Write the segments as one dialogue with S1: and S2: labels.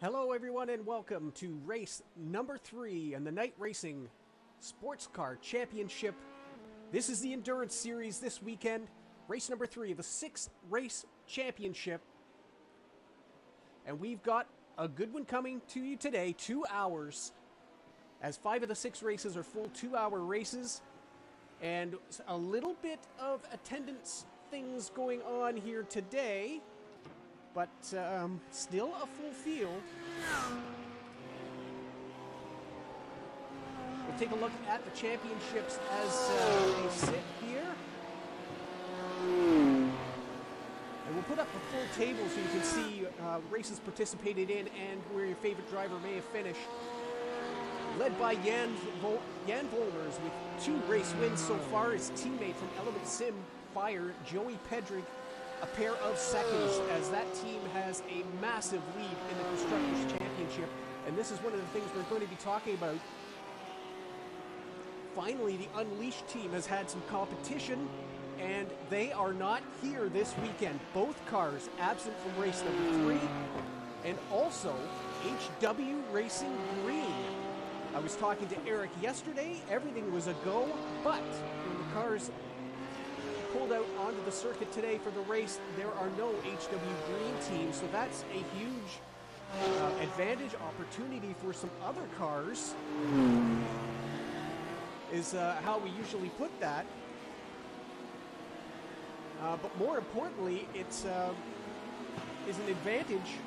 S1: Hello everyone and welcome to race number 3 in the Night Racing Sports Car Championship. This is the Endurance Series this weekend. Race number 3 of the 6 race championship. And we've got a good one coming to you today, 2 hours. As 5 of the 6 races are full 2-hour races. And a little bit of attendance things going on here today. But still a full field. We'll take a look at the championships as they sit here. And we'll put up a full table so you can see races participated in and where your favorite driver may have finished. Led by Jan Volmers with 2 race wins so far. His teammate from Element Sim Fire, Joey Pedrick, a pair of seconds, as that team has a massive lead in the Constructors' Championship. And this is one of the things we're going to be talking about. Finally, the Unleashed team has had some competition, and they are not here this weekend. Both cars absent from race number 3, and also HW Racing Green. I was talking to Eric yesterday. Everything was a go, but when the cars pulled out onto the circuit today for the race, there are no HW Green teams, so that's a huge advantage, opportunity for some other cars, is how we usually put that. But more importantly, it's is an advantage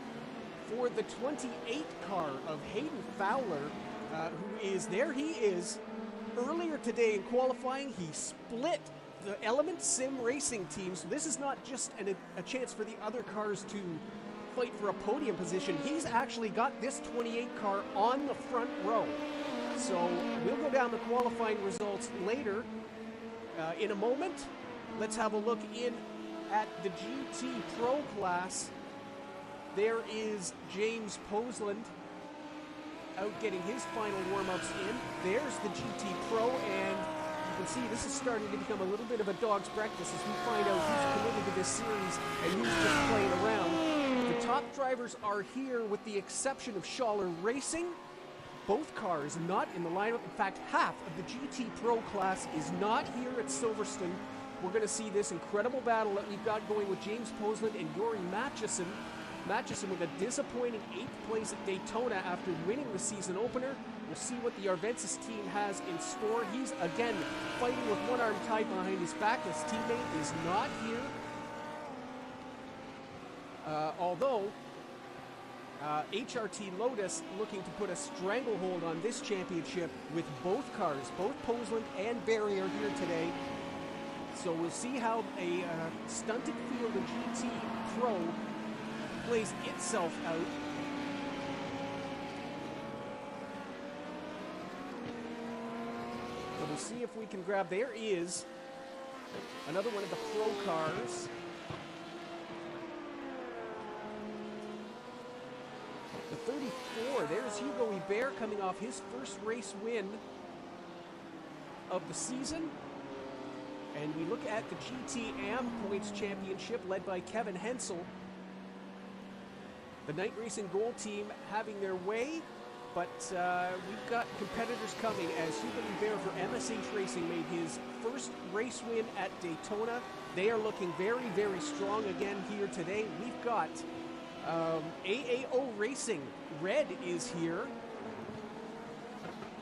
S1: for the 28 car of Hayden Fowler, who is there. He is earlier today in qualifying. He split the Element Sim Racing team, so this is not just a chance for the other cars to fight for a podium position. He's actually got this 28 car on the front row. So we'll go down the qualifying results later in a moment. Let's have a look in at the GT Pro class. There is James Posland out getting his final warm-ups in. There's the GT Pro, and you can see this is starting to become a little bit of a dog's breakfast as we find out who's committed to this series and who's just playing around. The top drivers are here with the exception of Schaller Racing. Both cars not in the lineup. In fact, half of the GT Pro class is not here at Silverstone. We're going to see this incredible battle that we've got going with James Posland and Yori Matchison. Matchison with a disappointing 8th place at Daytona after winning the season opener. We'll see what the Arvensis team has in store. He's, again, fighting with one arm tied behind his back. His teammate is not here. Although, HRT Lotus looking to put a stranglehold on this championship with both cars. Both Posland and Barry are here today. So we'll see how a stunted field of GT Pro plays itself out. But we'll see if we can grab. There is another one of the Pro cars. The 34, there's Hugo Ibert coming off his first race win of the season. And we look at the GT Am Points Championship led by Kevin Hensel. The Night Racing Gold team having their way, but we've got competitors coming as Hugo Ibert for MSH Racing made his first race win at Daytona. They are looking very, very strong again here today. We've got AAO Racing. Red is here.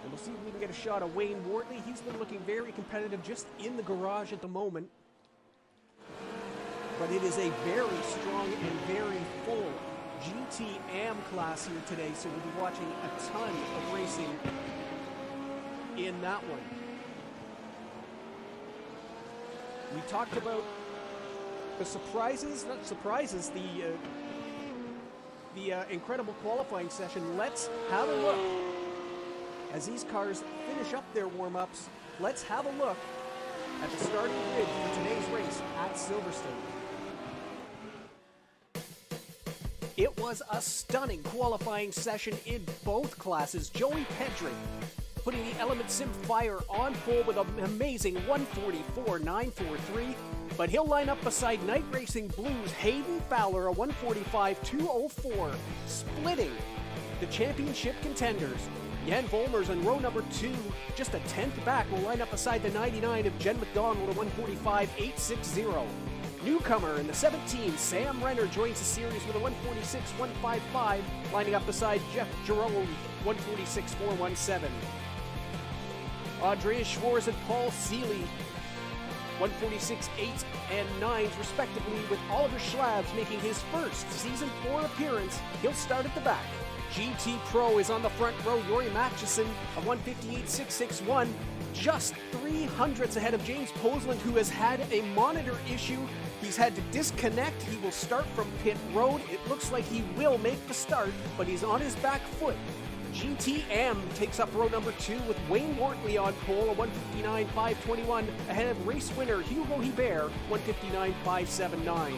S1: And we'll see if we can get a shot of Wayne Wortley. He's been looking very competitive just in the garage at the moment. But it is a very strong and very full GT Am class here today, so we'll be watching a ton of racing in that one. We talked about the surprises, not surprises, the incredible qualifying session. Let's have a look. As these cars finish up their warm-ups, let's have a look at the starting grid for today's race at Silverstone. It was a stunning qualifying session in both classes. Joey Pedrick putting the Element Sim Fire on pole with an amazing 144.943. But he'll line up beside Night Racing Blues Hayden Fowler, a 145.204, splitting the championship contenders. Jan Volmers on row number 2, just a 10th back, will line up beside the 99 of Jen McDonald, a 1:45.860. Newcomer in the 17, Sam Renner, joins the series with a 1:46.155, lining up beside Jeff Jerome, 1:46.417. Andreas Schwarz and Paul Seeley, 1:46.8 and 9s respectively, with Oliver Schlabs making his first Season 4 appearance. He'll start at the back. GT Pro is on the front row. Yuri Matchison, a 1:58.661, just 300ths ahead of James Posland, who has had a monitor issue. He's had to disconnect. He will start from pit road. It looks like he will make the start, but he's on his back foot. GTM takes up row number 2 with Wayne Wortley on pole, a 1:59.521, ahead of race winner Hugo Hebert, 1:59.579.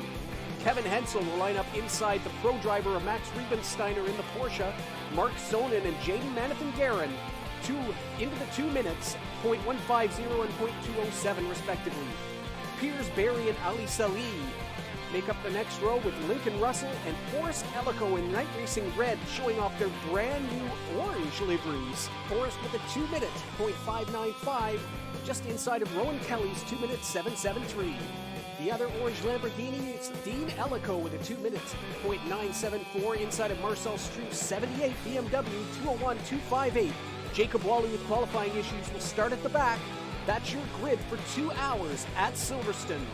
S1: Kevin Hensel will line up inside the pro driver of Max Riebensteiner in the Porsche. Mark Sonnen and Jaden Manathan-Garin, into the 2 minutes, .150 and .207 respectively. Piers Berry and Ali Salih make up the next row with Lincoln Russell and Forrest Ellico in Night Racing Red, showing off their brand new orange liveries. Forrest with a 2 minute, .595, just inside of Rowan Kelly's 2 minutes 773. The other orange Lamborghini is Dean Ellico with a 2 minutes, .974, inside of Marcel Stroop's 78 BMW 201.258. Jacob Wally with qualifying issues will start at the back. That's your grid for 2 hours at Silverstone.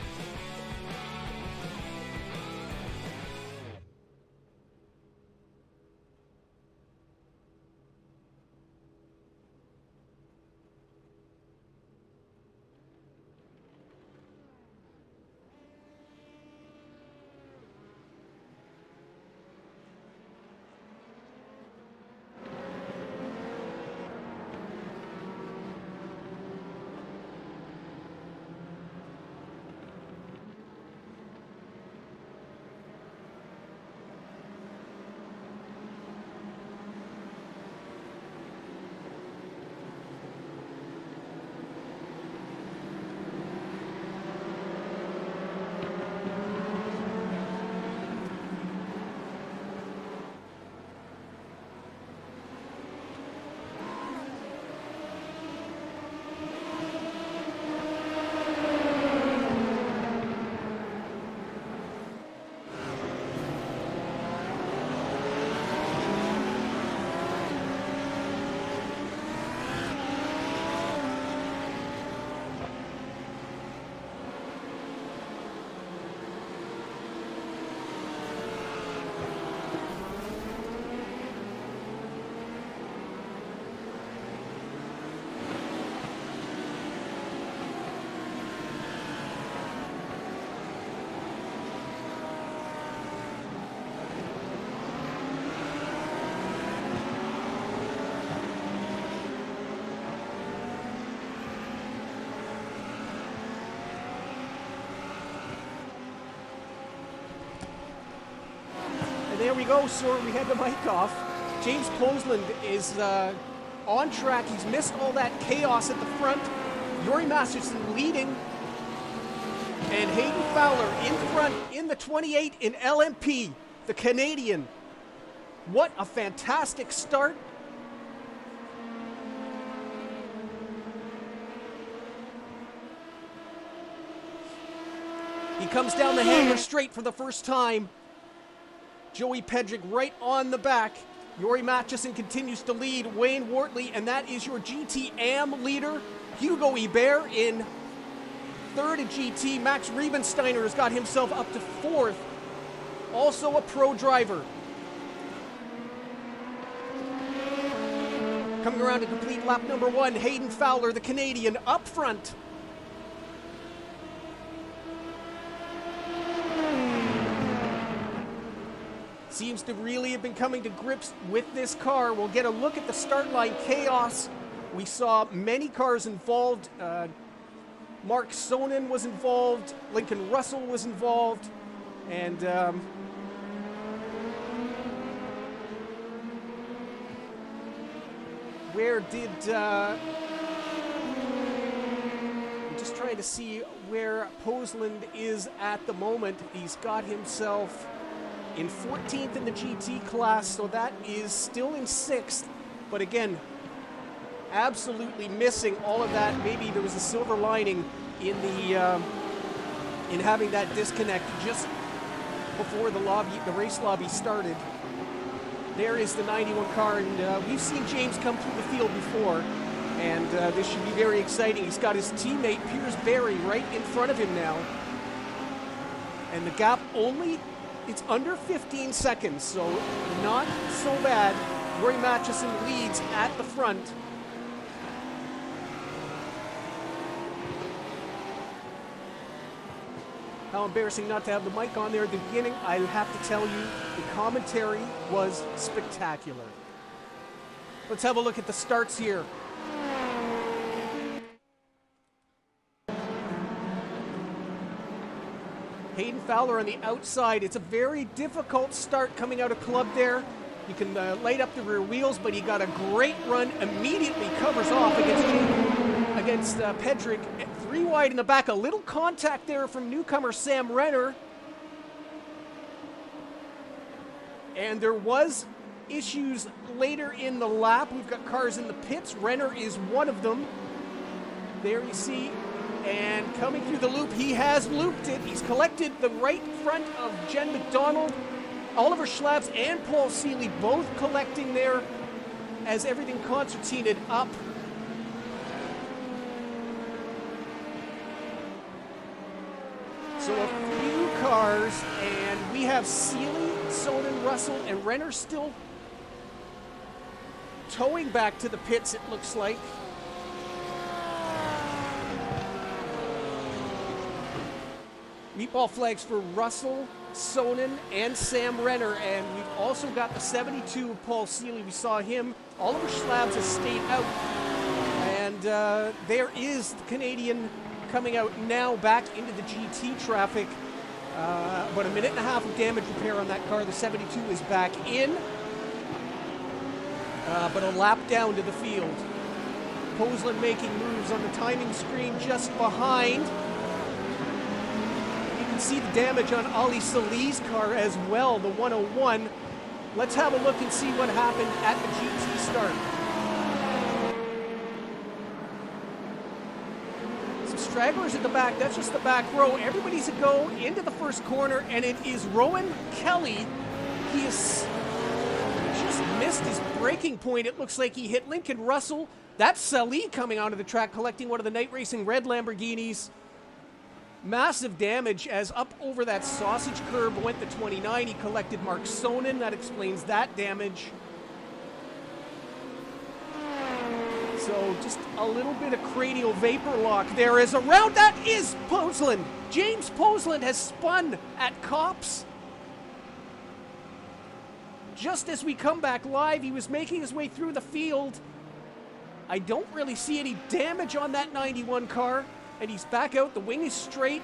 S1: There we go, sir. We had the mic off. James Posland is on track. He's missed all that chaos at the front. Yuri Masterson leading. And Hayden Fowler in front in the 28 in LMP, the Canadian. What a fantastic start. He comes down the hanger straight for the first time. Joey Pedrick right on the back. Yuri Matchison continues to lead. Wayne Wortley, and that is your GTM leader. Hugo Hebert in third at GT. Max Riebensteiner has got himself up to fourth. Also a pro driver. Coming around to complete lap number 1, Hayden Fowler, the Canadian, up front. Seems to really have been coming to grips with this car. We'll get a look at the start line chaos. We saw many cars involved. Mark Sonnen was involved. Lincoln Russell was involved. And where did... I'm just trying to see where Posland is at the moment. He's got himself in 14th in the GT class, so that is still in 6th. But again, absolutely missing all of that. Maybe there was a silver lining in the in having that disconnect just before the race lobby started. There is the 91 car, and we've seen James come through the field before, and this should be very exciting. He's got his teammate Piers Berry right in front of him now, and the gap it's under 15 seconds, so not so bad. Roy Matchison leads at the front. How embarrassing not to have the mic on there at the beginning. I have to tell you, the commentary was spectacular. Let's have a look at the starts here. Hayden Fowler on the outside. It's a very difficult start coming out of club there. You can light up the rear wheels, but he got a great run, immediately covers off against Pedrick. 3 wide in the back. A little contact there from newcomer Sam Renner. And there was issues later in the lap. We've got cars in the pits. Renner is one of them. There you see. And coming through the loop, he has looped it. He's collected the right front of Jen McDonald. Oliver Schlabs and Paul Seeley both collecting there as everything concertinaed up. So a few cars, and we have Seeley, Soden, Russell, and Renner still towing back to the pits, it looks like. Meatball flags for Russell, Sonnen, and Sam Renner, and we've also got the 72 of Paul Seeley. We saw him. Oliver Schlabs has stayed out, and there is the Canadian coming out now back into the GT traffic. About a minute and a half of damage repair on that car. The 72 is back in, but a lap down to the field. Posland making moves on the timing screen just behind. See the damage on Ali Salih's car as well, the 101. Let's have a look and see what happened at the GT start. Some stragglers at the back, that's just the back row. Everybody's a go into the first corner, and it is Rowan Kelly. He has just missed his braking point. It looks like he hit Lincoln Russell. That's Salih coming onto the track, collecting one of the night racing red Lamborghinis. Massive damage as up over that sausage curb went the 29. He collected Mark Sonnen. That explains that damage. So just a little bit of cranial vapor lock there as around. That is Posland. James Posland has spun at Copse. Just as we come back live, he was making his way through the field. I don't really see any damage on that 91 car. And he's back out. The wing is straight.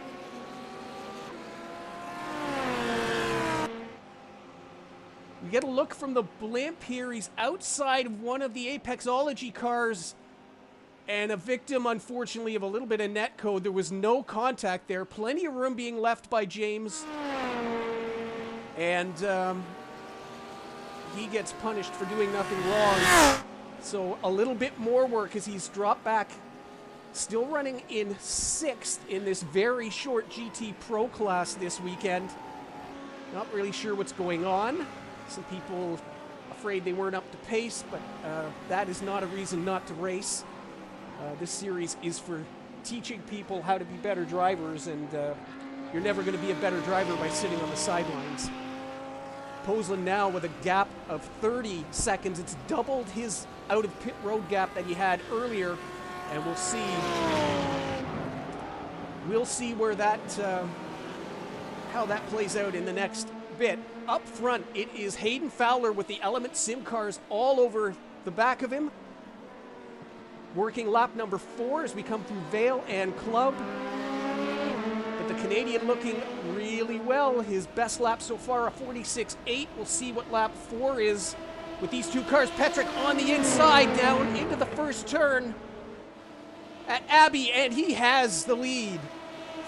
S1: We get a look from the blimp here. He's outside of one of the Apexology cars. And a victim, unfortunately, of a little bit of netcode. There was no contact there. Plenty of room being left by James. And he gets punished for doing nothing wrong. So a little bit more work as he's dropped back. Still running in 6th in this very short GT Pro class this weekend. Not really sure what's going on. Some people afraid they weren't up to pace, but that is not a reason not to race. This series is for teaching people how to be better drivers, and you're never going to be a better driver by sitting on the sidelines. Posland now with a gap of 30 seconds. It's doubled his out of pit road gap that he had earlier. And we'll see where that, how that plays out in the next bit. Up front, it is Hayden Fowler with the Element Sim cars all over the back of him. Working lap number 4 as we come through Vale and Club. But the Canadian looking really well. His best lap so far, a 46.8. We'll see what lap 4 is with these two cars. Petrick on the inside, down into the first turn at Abbey, and he has the lead.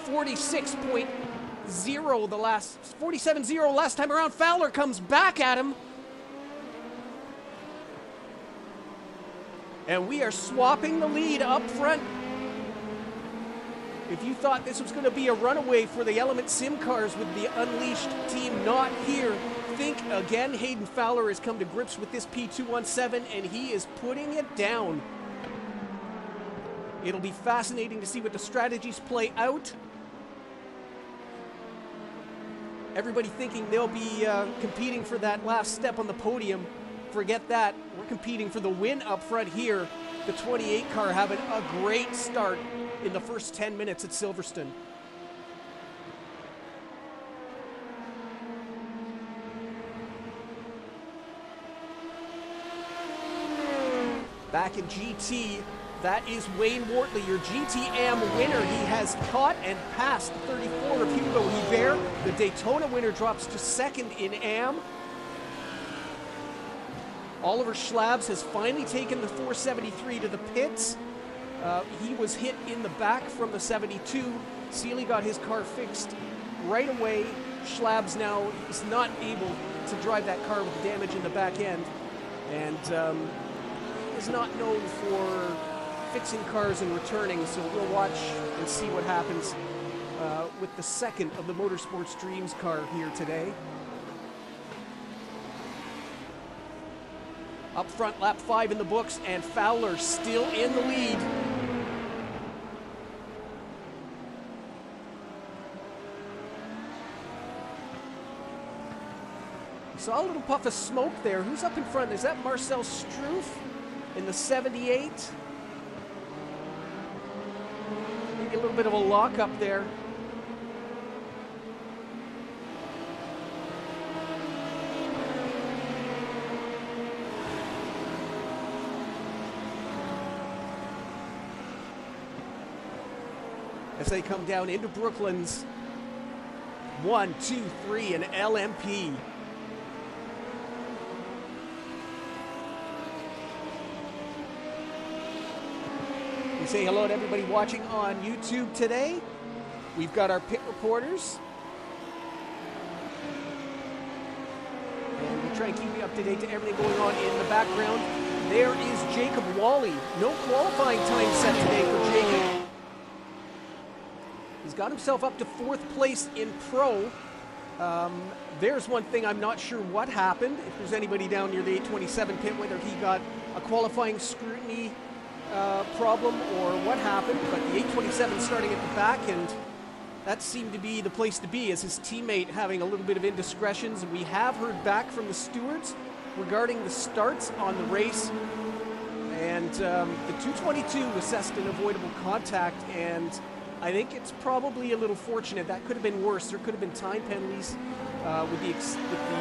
S1: 46.8 47-0 last time around. Fowler comes back at him. And we are swapping the lead up front. If you thought this was going to be a runaway for the Element Sim cars with the Unleashed team not here, think again. Hayden Fowler has come to grips with this P217 and he is putting it down. It'll be fascinating to see what the strategies play out. Everybody thinking they'll be competing for that last step on the podium. Forget that. We're competing for the win up front here. The 28 car having a great start in the first 10 minutes at Silverstone. Back in GT, that is Wayne Wortley, your GT-AM winner. He has caught and passed the 34 of Hugo Hubert. The Daytona winner drops to second in AM. Oliver Schlabs has finally taken the 473 to the pits. He was hit in the back from the 72. Seeley got his car fixed right away. Schlabs now is not able to drive that car with damage in the back end, and is not known for fixing cars and returning, so we'll watch and see what happens with the second of the Motorsports Dreams car here today. Up front, lap 5 in the books, and Fowler still in the lead. We saw a little puff of smoke there. Who's up in front? Is that Marcel Struff in the 78? Maybe a little bit of a lockup there. As they come down into Brooklands. 1, 2, 3, and LMP. We say hello to everybody watching on YouTube today. We've got our pit reporters. And we'll try to keep you up to date to everything going on in the background. There is Jacob Wally. No qualifying time set today for Jacob. He's got himself up to 4th place in Pro. There's one thing I'm not sure what happened. If there's anybody down near the 827 pit, whether he got a qualifying scrutiny problem or what happened, but the 827 starting at the back, and that seemed to be the place to be as his teammate having a little bit of indiscretions. And we have heard back from the stewards regarding the starts on the race, and the 222 assessed an avoidable contact, and I think it's probably a little fortunate. That could have been worse. There could have been time penalties with the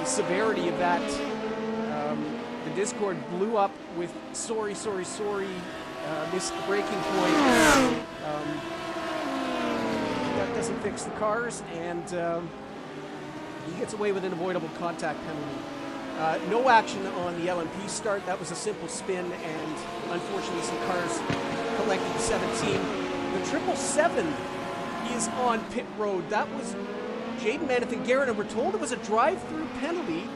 S1: severity of that. The Discord blew up with sorry, missed the braking point. That doesn't fix the cars, and he gets away with an avoidable contact penalty. No action on the LMP start. That was a simple spin, and unfortunately some cars collected 17. The 777 is on pit road. That was Jaden Manathan Garrett, and we're told it was a drive-through penalty.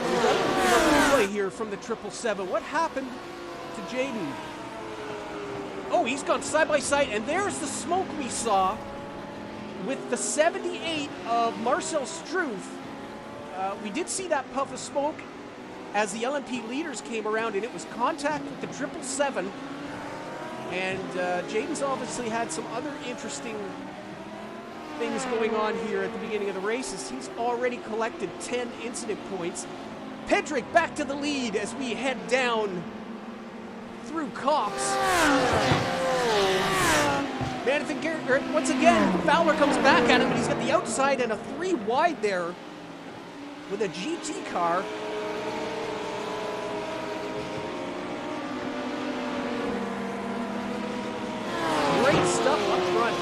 S1: And we got a little bit of a replay here from the 777. What happened to Jaden? Oh, he's gone side by side, and there's the smoke we saw with the 78 of Marcel Struff. We did see that puff of smoke as the LMP leaders came around, and it was contact with the 777. And Jaden's obviously had some other interesting things going on here at the beginning of the races. He's already collected 10 incident points. Pedrick back to the lead as we head down through Cops. Manathan Garrett, once again, Fowler comes back at him, but he's got the outside and a 3 wide there with a GT car. Great stuff up front.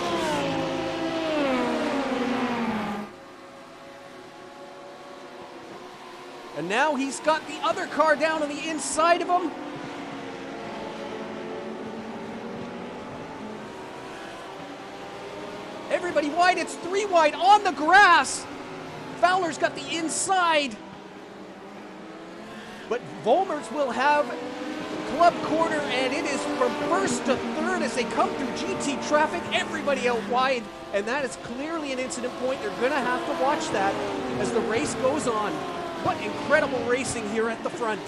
S1: And now he's got the other car down on the inside of him. everybody wide. It's 3 wide on the grass. Fowler's got the inside. But Volmers will have club corner, and it is from first to third as they come through GT traffic. Everybody out wide, and that is clearly an incident point. They're going to have to watch that as the race goes on. What incredible racing here at the front.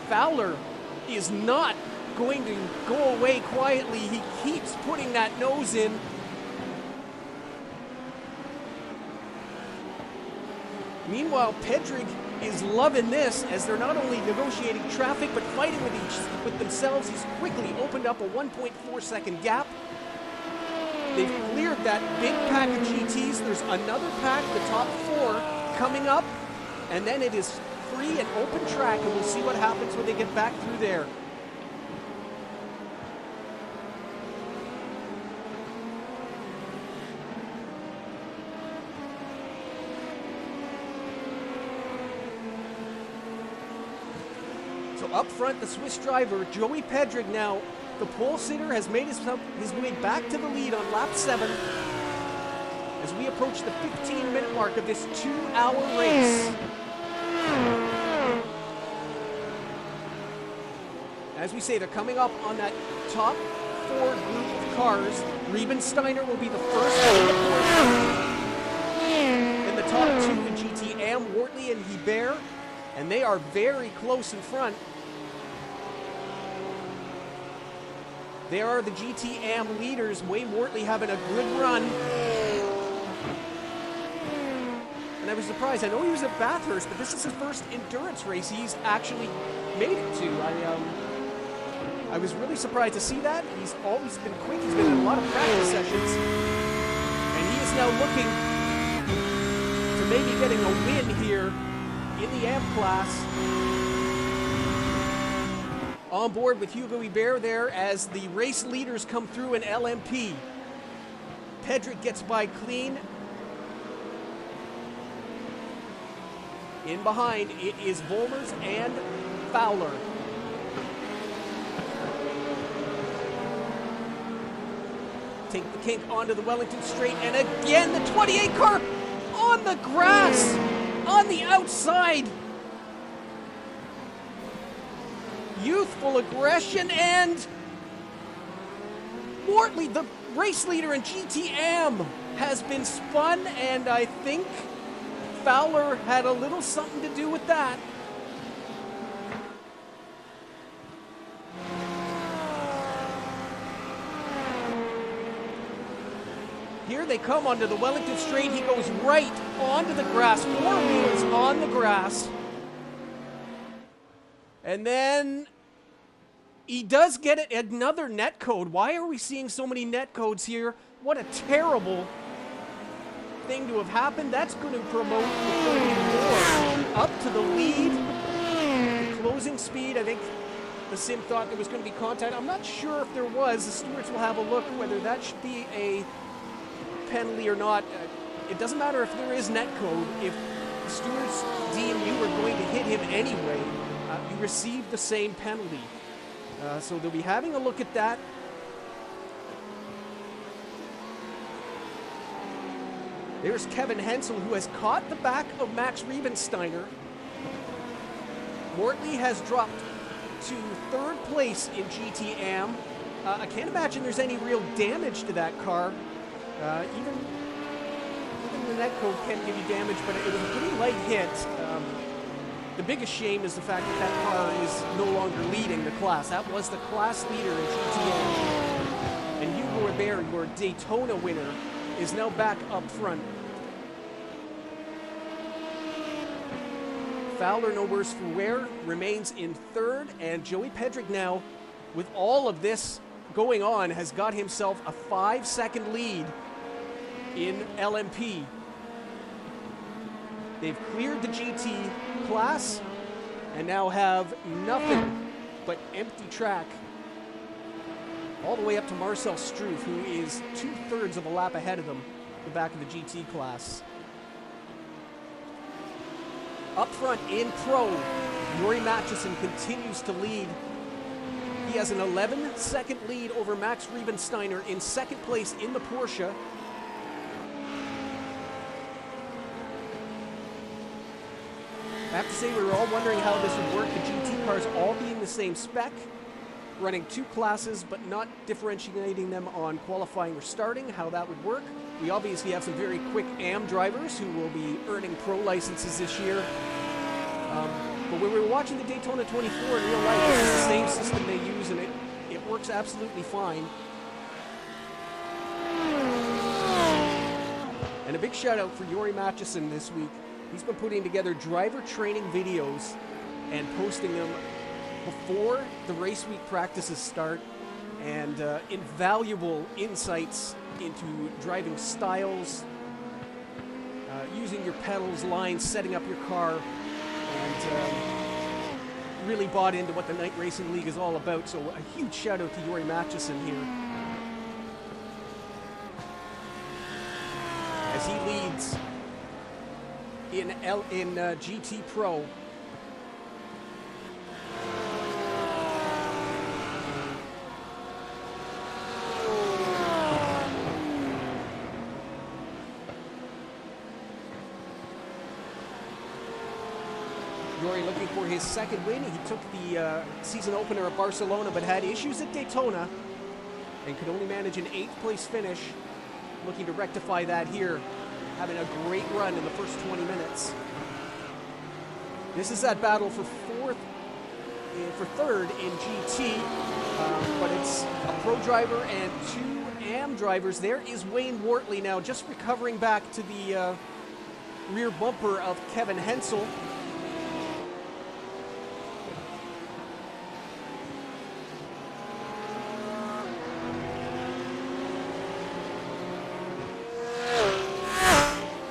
S1: Fowler is not going to go away quietly. He keeps putting that nose in. Meanwhile, Pedrig is loving this as they're not only negotiating traffic but fighting with themselves. He's quickly opened up a 1.4 second gap. They've cleared that big pack of GTs. There's another pack, the top 4, coming up, and then it is free and open track, and we'll see what happens when they get back through there. So up front, the Swiss driver, Joey Pedrig now, the pole sitter, has made his way back to the lead on lap 7 as we approach the 15-minute mark of this 2-hour race. As we say, they're coming up on that top 4 group of cars. Riebensteiner will be the first in the Porsche. In the top 2 in GT Am, Wortley and Hebert, and they are very close in front. They are the GT Am leaders. Wayne Wortley having a good run. And I was surprised. I know he was at Bathurst, but this is his first endurance race he's actually made it to. I was really surprised to see that. He's always been quick. He's been in a lot of practice sessions. And he is now looking to maybe getting a win here in the Am class. On board with Hugo Hebert there as the race leaders come through in LMP. Pedrig gets by clean. In behind, it is Volmers and Fowler. Take the kink onto the Wellington straight, and again the 28 car on the grass, on the outside. Youthful aggression, and Wortley, the race leader in GT Am, has been spun, and I think Fowler had a little something to do with that. Here they come onto the Wellington straight. He goes right onto the grass, 4 wheels on the grass. And then he does get another net code. Why are we seeing so many net codes here? What a terrible thing to have happened. That's going to promote more up to the lead. The closing speed, I think the sim thought there was going to be contact. I'm not sure if there was. The stewards will have a look whether that should be a penalty or not. It doesn't matter if there is net code. If the stewards deem you were going to hit him anyway, you receive the same penalty. So they'll be having a look at that. There's Kevin Hensel, who has caught the back of Max Riebensteiner. Wortley has dropped to 3rd place in GT Am. I can't imagine there's any real damage to that car. Even the net code can give you damage, but it was a pretty light hit. The biggest shame is the fact that that car is no longer leading the class. That was the class leader in GTM. And Hugo Hebert, your Daytona winner, is now back up front. Fowler, no worse for wear, remains in 3rd, and Joey Pedrig now, with all of this going on, has got himself a 5-second lead in LMP. They've cleared the GT class and now have nothing but empty track all the way up to Marcel Struve, who is 2/3 of a lap ahead of them, the back of the GT class. Up front in Pro, Yuri Matchison continues to lead. He has an 11-second lead over Max Riebensteiner in 2nd place in the Porsche. I have to say, we were all wondering how this would work. The GT cars all being the same spec, running two classes, but not differentiating them on qualifying or starting, how that would work. We obviously have some very quick AM drivers who will be earning pro licenses this year. But when we were watching the Daytona 24 in real life, this is the same system they use, and it works absolutely fine. And a big shout out for Yori Matchison this week. He's been putting together driver training videos and posting them before the race week practices start, and invaluable insights into driving styles, using your pedals, lines, setting up your car, and really bought into what the Night Racing League is all about. So a huge shout out to Yori Matchison here, as he leads in GT Pro. Yori looking for his second win. He took the season opener at Barcelona, but had issues at Daytona and could only manage an 8th place finish. Looking to rectify that here, having a great run in the first 20 minutes. This is that battle for third in GT, but it's a pro driver and 2 AM drivers. There is Wayne Wortley now, just recovering back to the rear bumper of Kevin Hensel.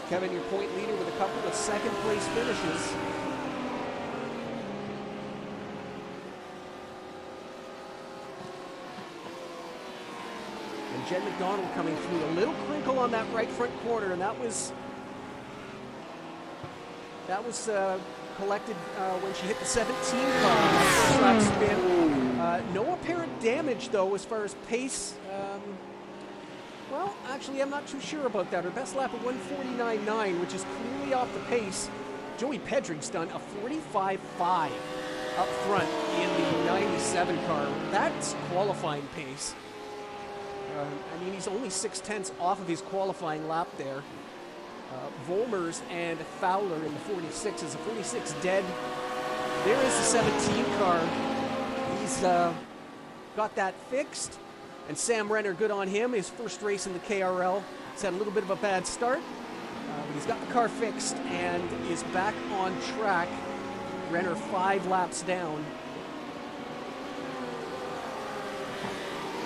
S1: Kevin, your point leader, with a couple of second place finishes. And Jen McDonald coming through. A little crinkle on that right front corner, and that was collected when she hit the 17 car. First lap spin. No apparent damage, though, as far as pace. Well, actually, I'm not too sure about that. Her best lap of 1:49.9, which is clearly off the pace. Joey Pedrick's done a 45.5 up front in the 97 car. That's qualifying pace. I mean, he's only 0.6 off of his qualifying lap there. Volmers and Fowler in the 46. Is the 46 dead? There is the 17 car. He's got that fixed. And Sam Renner, good on him. His first race in the KRL. He's had a little bit of a bad start, but he's got the car fixed and is back on track. Renner 5 laps down.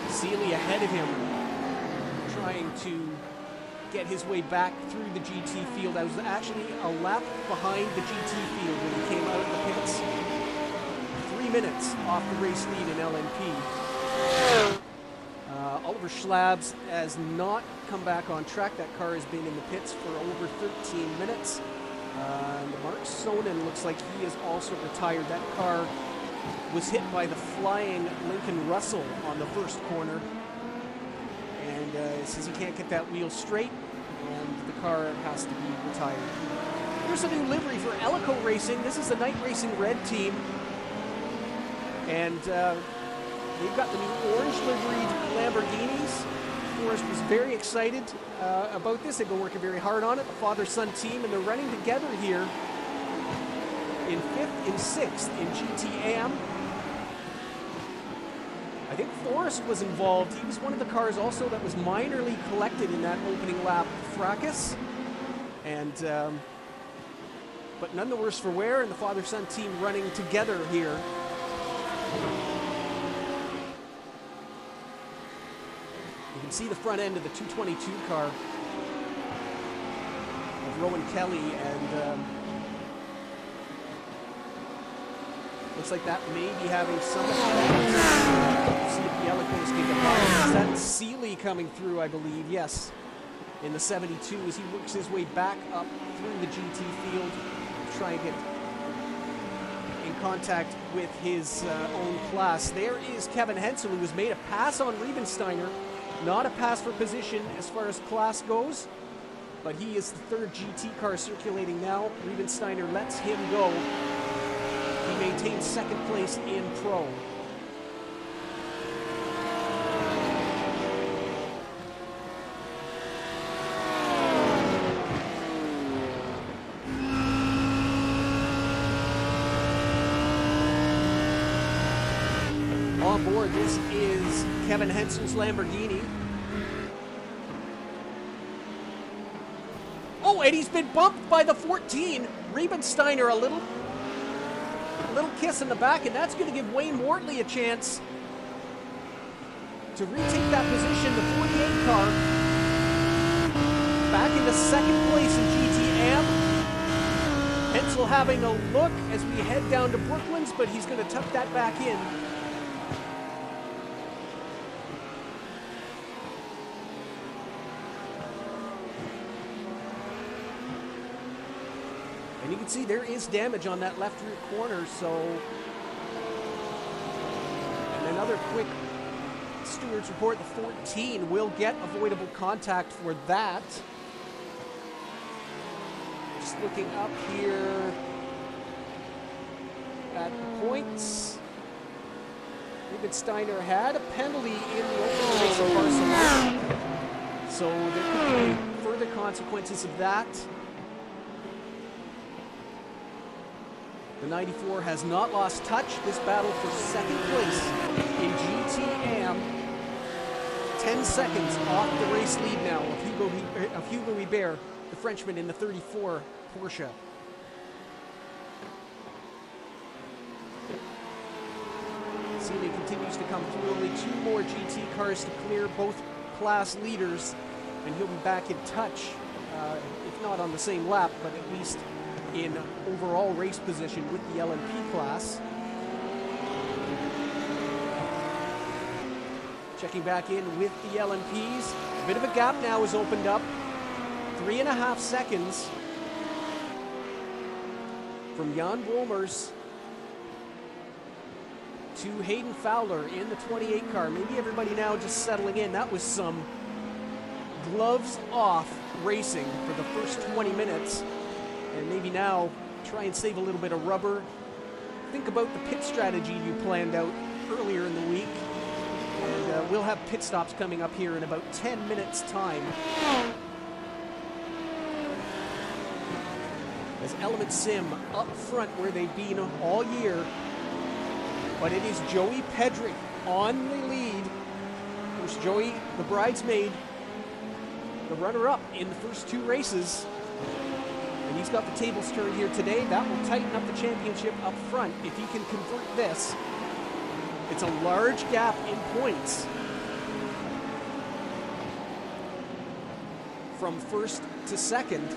S1: Seeley ahead of him, trying to get his way back through the GT field. I was actually a lap behind the GT field when he came out of the pits. 3 minutes off the race lead in LMP. Oliver Schlabs has not come back on track. That car has been in the pits for over 13 minutes. Mark Sonnen looks like he is also retired. That car was hit by the flying Lincoln Russell on the first corner. And says he can't get that wheel straight, and the car has to be retired. Here's a new livery for Elico Racing. This is the Night Racing Red team. And they've got the new orange liveried Lamborghinis. Forrest was very excited about this. They've been working very hard on it, the father-son team, and they're running together here in 5th and 6th in GTAM. I think Forrest was involved. He was one of the cars also that was minorly collected in that opening lap fracas. And but none the worse for wear, and the father-son team running together here. You can see the front end of the 222 car of Rowan Kelly, and looks like that may be having some effect. See if the Elicos can get by. That's Seeley coming through, I believe, yes, in the 72 as he works his way back up through the GT field, trying to get in contact with his own class. There is Kevin Hensel, who has made a pass on Riebensteiner. Not a pass for position as far as class goes. but he is the third GT car circulating now. Riebensteiner lets him go. He maintains second place in Pro. On board, this is Kevin Henson's Lamborghini. Oh, and he's been bumped by the 14. Riebensteiner a little kiss in the back, and that's going to give Wayne Wortley a chance to retake that position. The 48 car back into second place in GTM. Hensel having a look as we head down to Brooklands, but he's going to tuck that back in. And you can see there is damage on that left rear corner, so... And another quick steward's report, the 14 will get avoidable contact for that. Just looking up here at the points. Riebensteiner had a penalty in the opening race of Barcelona, so there could be further consequences of that. The 94 has not lost touch. This battle for second place in GTM. 10 seconds off the race lead now of Hugo Hubert, the Frenchman in the 34 Porsche. Cena continues to come through. Only two more GT cars to clear both class leaders, and he'll be back in touch, if not on the same lap, but at least in overall race position with the LMP class. Checking back in with the LMPs. A bit of a gap now has opened up. 3.5 seconds from Jan Wolmers to Hayden Fowler in the 28 car. Maybe everybody now just settling in. That was some gloves off racing for the first 20 minutes. And maybe now try and save a little bit of rubber. Think about the pit strategy you planned out earlier in the week. And we'll have pit stops coming up here in about 10 minutes time. As Element Sim up front where they've been all year. But it is Joey Pedrick on the lead. Of course, Joey, the bridesmaid, the runner-up in the first two races. And he's got the tables turned here today. That will tighten up the championship up front if he can convert this. It's a large gap in points from first to second.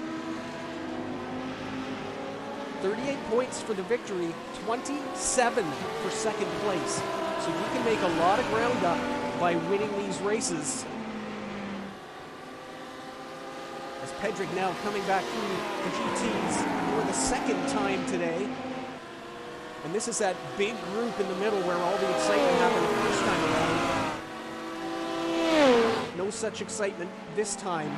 S1: 38 points for the victory, 27 for second place. So you can make a lot of ground up by winning these races. Pedrick now coming back through the GTs for the second time today. And this is that big group in the middle where all the excitement happened the first time around. No such excitement this time.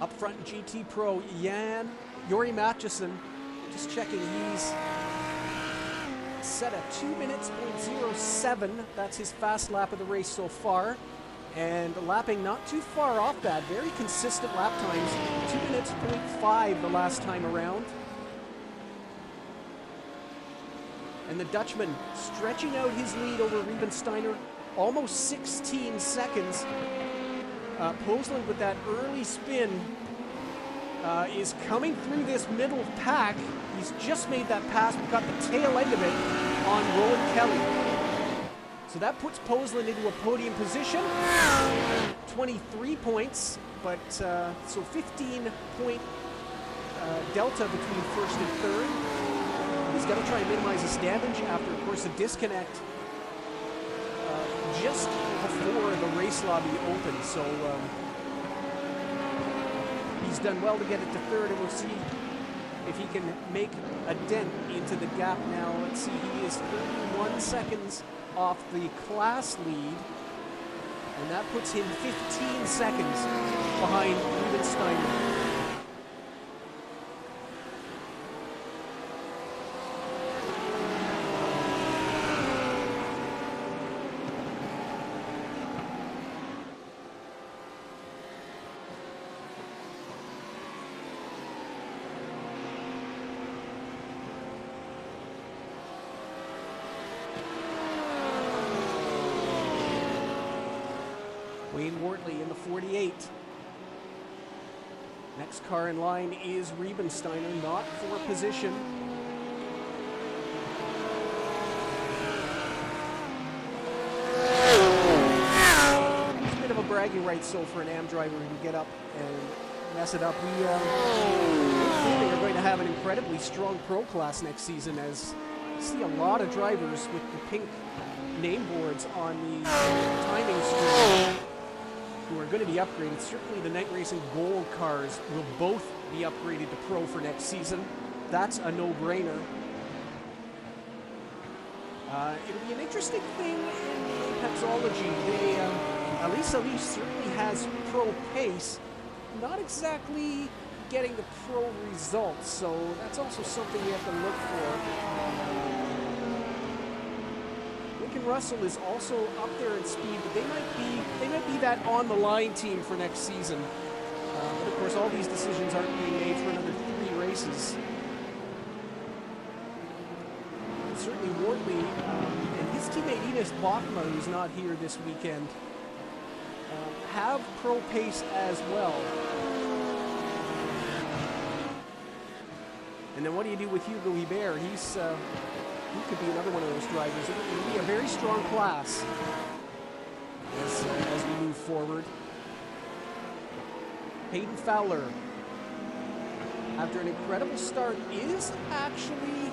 S1: Up front in GT Pro, Yori Matchison, just checking, he's set at 2 minutes, 0.07. That's his fast lap of the race so far. And lapping not too far off that. Very consistent lap times. 2 minutes, 0.5 the last time around. And the Dutchman stretching out his lead over Riebensteiner. Almost 16 seconds. Posland with that early spin is coming through this middle pack. He's just made that pass. We've got the tail end of it on Rowan Kelly. So that puts Posland into a podium position. 23 points, but so 15-point delta between first and third. He's got to try and minimize his damage after, of course, a disconnect just before the race lobby opened. So he's done well to get it to third, and we'll see if he can make a dent into the gap now. Let's see, he is 31 seconds off the class lead. And that puts him 15 seconds behind Steiner. Wayne Wortley in the 48. Next car in line is Riebensteiner, not for position. It's a bit of a bragging right so for an AM driver who can get up and mess it up. We are going to have an incredibly strong pro class next season, as I see a lot of drivers with the pink name boards on the timing screen who are going to be upgraded. Certainly the Night Racing Gold cars will both be upgraded to Pro for next season. That's a no-brainer. It'll be an interesting thing in Apexology. Elise certainly has Pro pace, not exactly getting the Pro results, so that's also something we have to look for. Russell is also up there in speed, but they might be that on the line team for next season. But of course, all these decisions aren't being made for another 3 races. Certainly, Wortley and his teammate Ines Bachma, who's not here this weekend, have pro pace as well. And then what do you do with Hugo Hubert? He could be another one of those drivers. It'll be a very strong class as we move forward. Hayden Fowler, after an incredible start, is actually,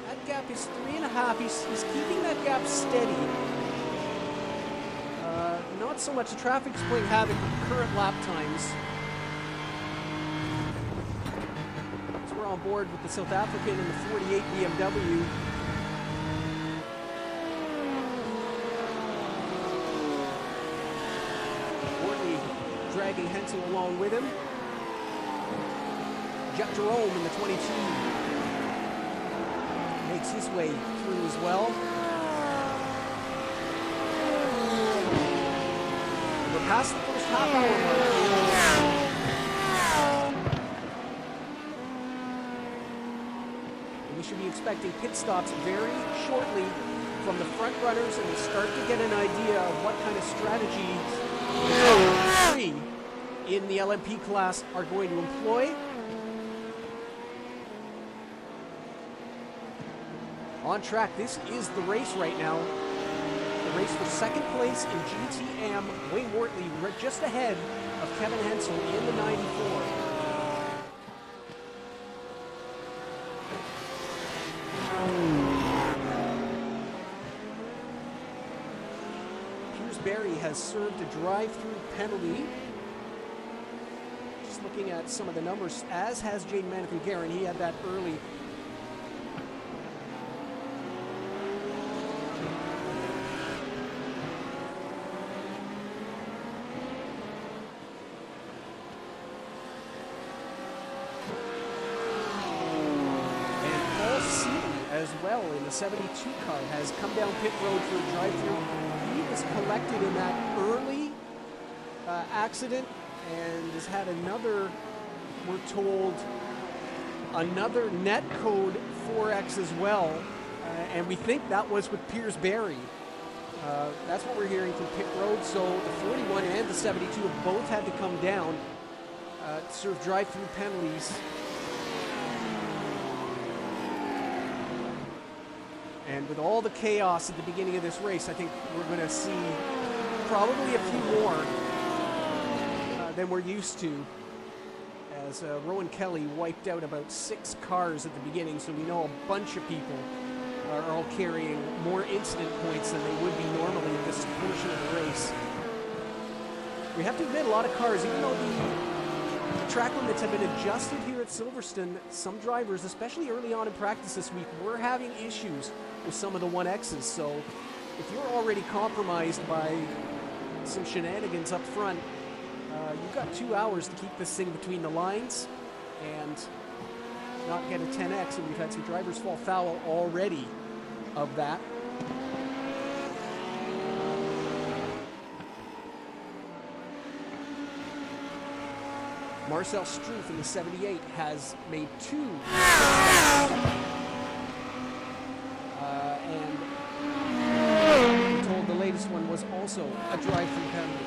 S1: that gap is 3.5. He's keeping that gap steady. Not so much the traffic's playing havoc with current lap times. On board with the South African in the 48 BMW. Wortley dragging Hensel along with him. Jack Jerome in the 22 makes his way through as well. We're past the first half hour mark. We should be expecting pit stops very shortly from the front runners, and we'll start to get an idea of what kind of strategies the top 3 in the LMP class are going to employ. On track, this is the race right now. The race for second place in GTM. Wayne Wortley just ahead of Kevin Hensel in the 94. Barry has served a drive-through penalty. Just looking at some of the numbers, as has Jaden Manathan-Guerin. He had that early. And Paul Seeley as well in the 72 car has come down pit road for a drive-through. Collected in that early accident and has had another, we're told, another net code 4X as well, and we think that was with Piers Barry. That's what we're hearing from pit road. So the 41 and the 72 have both had to come down to serve drive-through penalties. And with all the chaos at the beginning of this race, I think we're going to see probably a few more than we're used to, as Rowan Kelly wiped out about 6 cars at the beginning, so we know a bunch of people are all carrying more incident points than they would be normally in this portion of the race. We have to admit, a lot of cars, even though the track limits have been adjusted here at Silverstone, some drivers, especially early on in practice this week, were having issues with some of the 1Xs. So if you're already compromised by some shenanigans up front. You've got 2 hours to keep this thing between the lines and not get a 10X, and we've had some drivers fall foul already of that. Marcel Struth in the 78 has made 2 and we're told the latest one was also a drive-through penalty.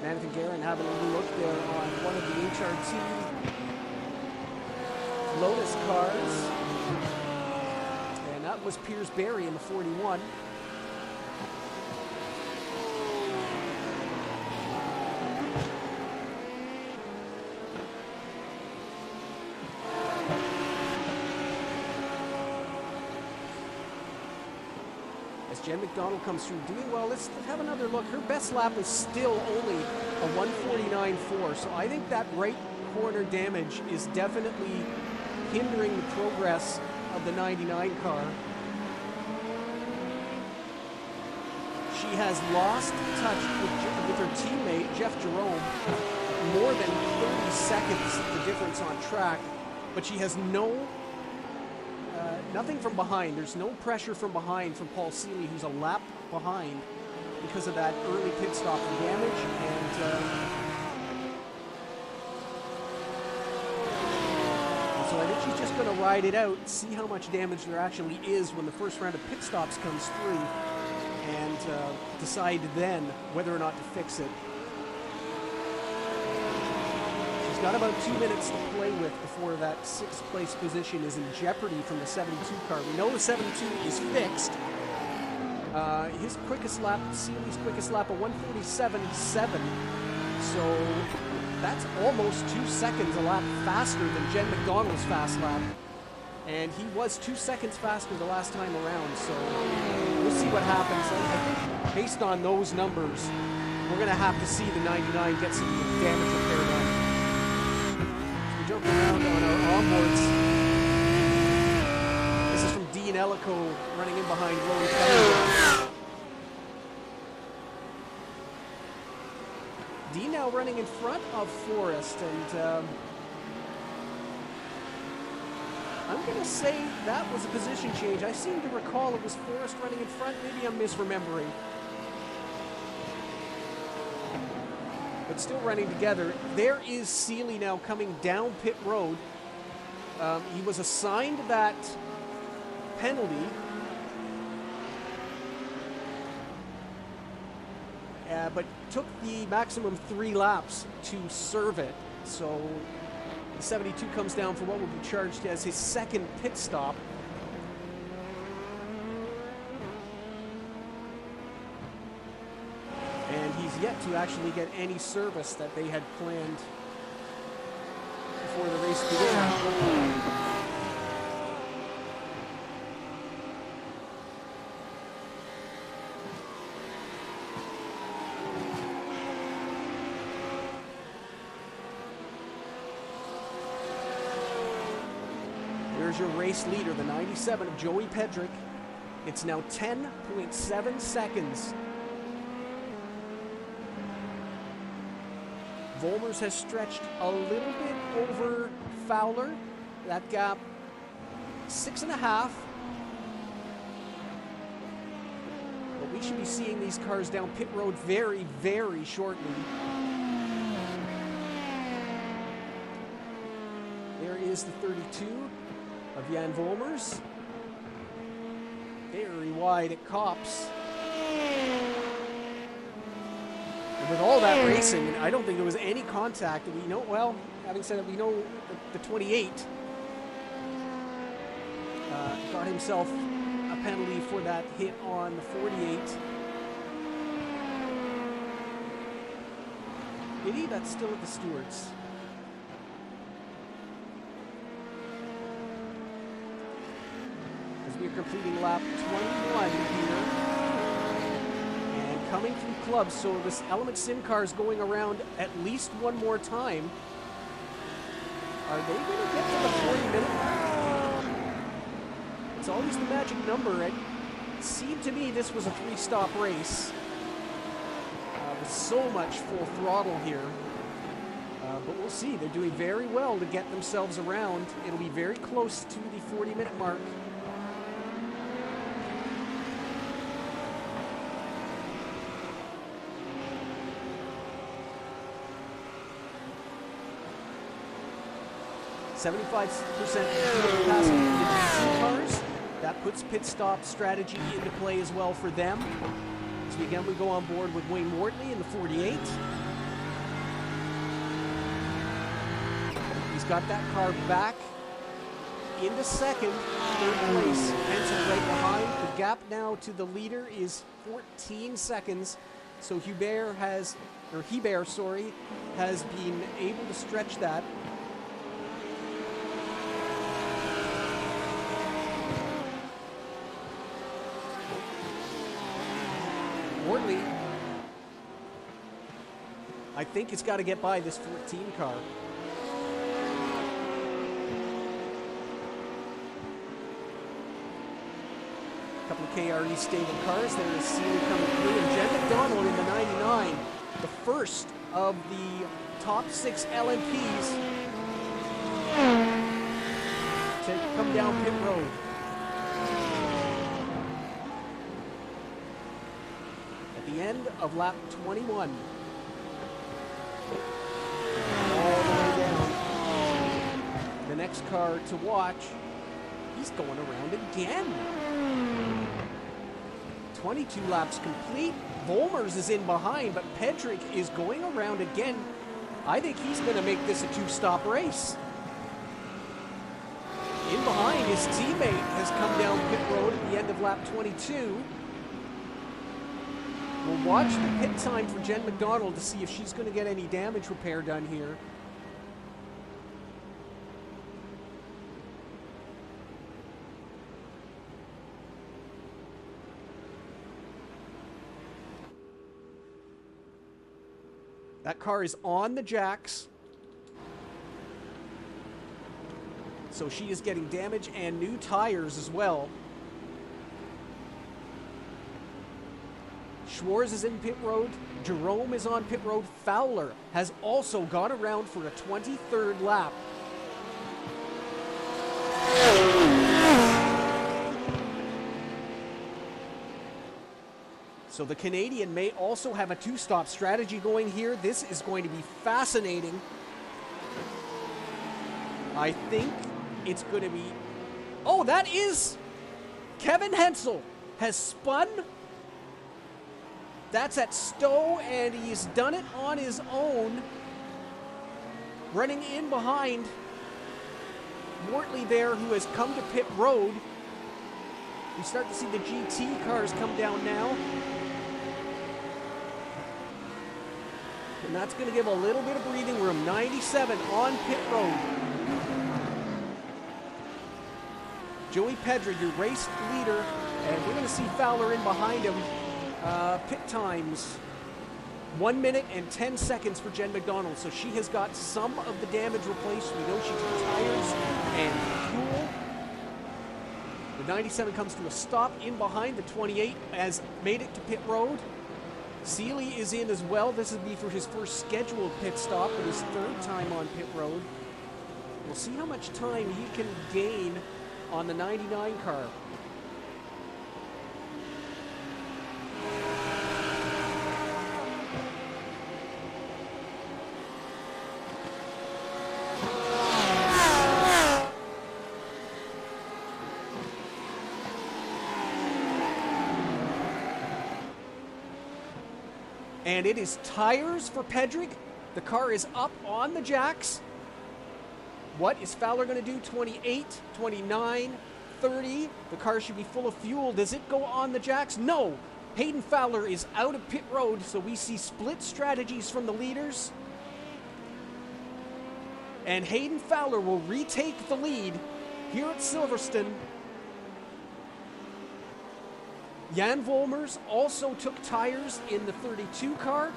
S1: Nathan Guerin having a little look there on one of the HRT Lotus cars. And that was Piers Berry in the 41. Jen McDonald comes through doing well. Let's have another look. Her best lap is still only a 1:49.4, so I think that right corner damage is definitely hindering the progress of the 99 car. She has lost touch with her teammate, Jeff Jerome, more than 30 seconds the difference on track, but she has nothing from behind. There's no pressure from behind from Paul Seeley, who's a lap behind because of that early pit stop damage. And so I think she's just going to ride it out, see how much damage there actually is when the first round of pit stops comes through, and decide then whether or not to fix it. Got about 2 minutes to play with before that 6th place position is in jeopardy from the 72 car. We know the 72 is fixed. His quickest lap, Seeley's quickest lap, a 1:47.7. So that's almost 2 seconds a lap faster than Jen McDonald's fast lap. And he was 2 seconds faster the last time around. So we'll see what happens. I think based on those numbers, we're going to have to see the 99 get some damage repair done. Jump around on our onboards. This is from Dean Ellico running in behind Rory Cunningham. Dean now running in front of Forrest, and I'm going to say that was a position change. I seem to recall it was Forrest running in front. Maybe I'm misremembering. But still running together. There is Seeley now coming down pit road. He was assigned that penalty. But took the maximum 3 laps to serve it. So the 72 comes down for what will be charged as his 2nd pit stop. And he's yet to actually get any service that they had planned before the race began. Here's your race leader, the 97 of Joey Pedrick. It's now 10.7 seconds. Volmers has stretched a little bit over Fowler. That gap, 6.5. But we should be seeing these cars down pit road very, very shortly. There is the 32 of Jan Volmers. Very wide at Copse. And with all that racing, I don't think there was any contact. We know, well, having said that, we know the 28 got himself a penalty for that hit on the 48. Did he? That's still at the stewards. As we're completing lap 21 here. coming through clubs, so this Element Sim car is going around at least one more time. Are they going to get to the 40-minute mark? It's always the magic number. It seemed to me this was a 3-stop race with so much full throttle here. But we'll see. They're doing very well to get themselves around. It'll be very close to the 40-minute mark. "75% capacity for the GT cars." That puts pit stop strategy into play as well for them. So again, we go on board with Wayne Wortley in the 48. He's got that car back into second, third place, Hensel right behind. The gap now to the leader is 14 seconds. So Hebert has been able to stretch that. Wortley, I think it's got to get by this 14 car. A couple of KRL stable cars. There is Seeley coming through, and Jen McDonald in the 99, the first of the top 6 LMPs to come down pit road. The end of lap 21. All the way down. The next car to watch, he's going around again. 22 laps complete. Volmers is in behind, but Pedrick is going around again. I think he's going to make this a 2-stop race. In behind, his teammate has come down pit road at the end of lap 22. We'll watch the pit time for Jen McDonald to see if she's going to get any damage repair done here. That car is on the jacks. So she is getting damage and new tires as well. Schwarz is in pit road. Jerome is on pit road. Fowler has also gone around for a 23rd lap. So the Canadian may also have a 2-stop strategy going here. This is going to be fascinating. I think it's going to be... Oh, that is... Kevin Hensel has spun... That's at Stowe, and he's done it on his own. Running in behind Wortley there, who has come to pit road. We start to see the GT cars come down now. And that's going to give a little bit of breathing room. 97 on pit road. Joey Pedrick, your race leader, and we're going to see Fowler in behind him. Pit times, 1 minute and 10 seconds for Jen McDonald. So she has got some of the damage replaced. We know she took tires and fuel. The 97 comes to a stop in behind. The 28 has made it to pit road. Seeley is in as well. This would be for his first scheduled pit stop, but his 3rd time on pit road. We'll see how much time he can gain on the 99 car. And it is tires for Pedrick. The car is up on the jacks. What is Fowler going to do? 28, 29, 30. The car should be full of fuel. Does it go on the jacks? No. Hayden Fowler is out of pit road, so we see split strategies from the leaders. And Hayden Fowler will retake the lead here at Silverstone. Jan Volmers also took tires in the 32 car.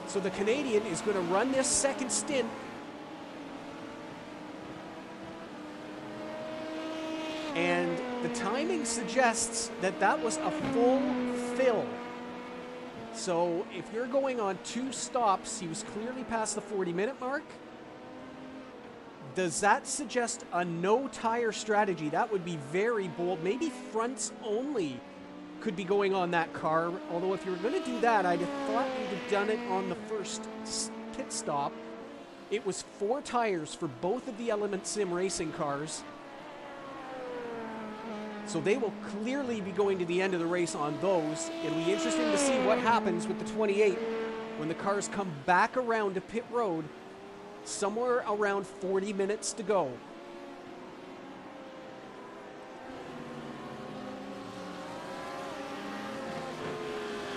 S1: So the Canadian is going to run this second stint. And the timing suggests that that was a full fill. So if you're going on 2 stops, he was clearly past the 40-minute mark. Does that suggest a no-tire strategy? That would be very bold. Maybe fronts only could be going on that car. Although if you were going to do that, I'd have thought you'd have done it on the first pit stop. It was 4 tires for both of the Element Sim racing cars. So they will clearly be going to the end of the race on those. It'll be interesting to see what happens with the 28 when the cars come back around to pit road. Somewhere around 40 minutes to go.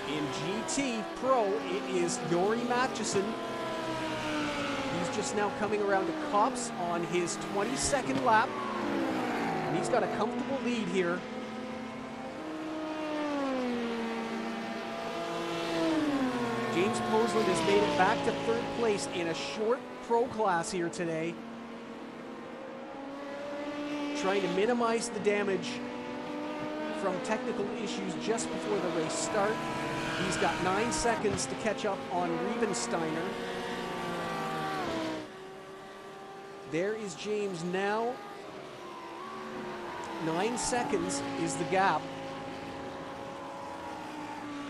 S1: In GT Pro, it is Jori Mathiesen. He's just now coming around to Copse on his 22nd lap. And he's got a comfortable lead here. James Posland has made it back to 3rd place in a short pro class here today. Trying to minimize the damage from technical issues just before the race start. He's got 9 seconds to catch up on Riebensteiner. There is James now. 9 seconds is the gap.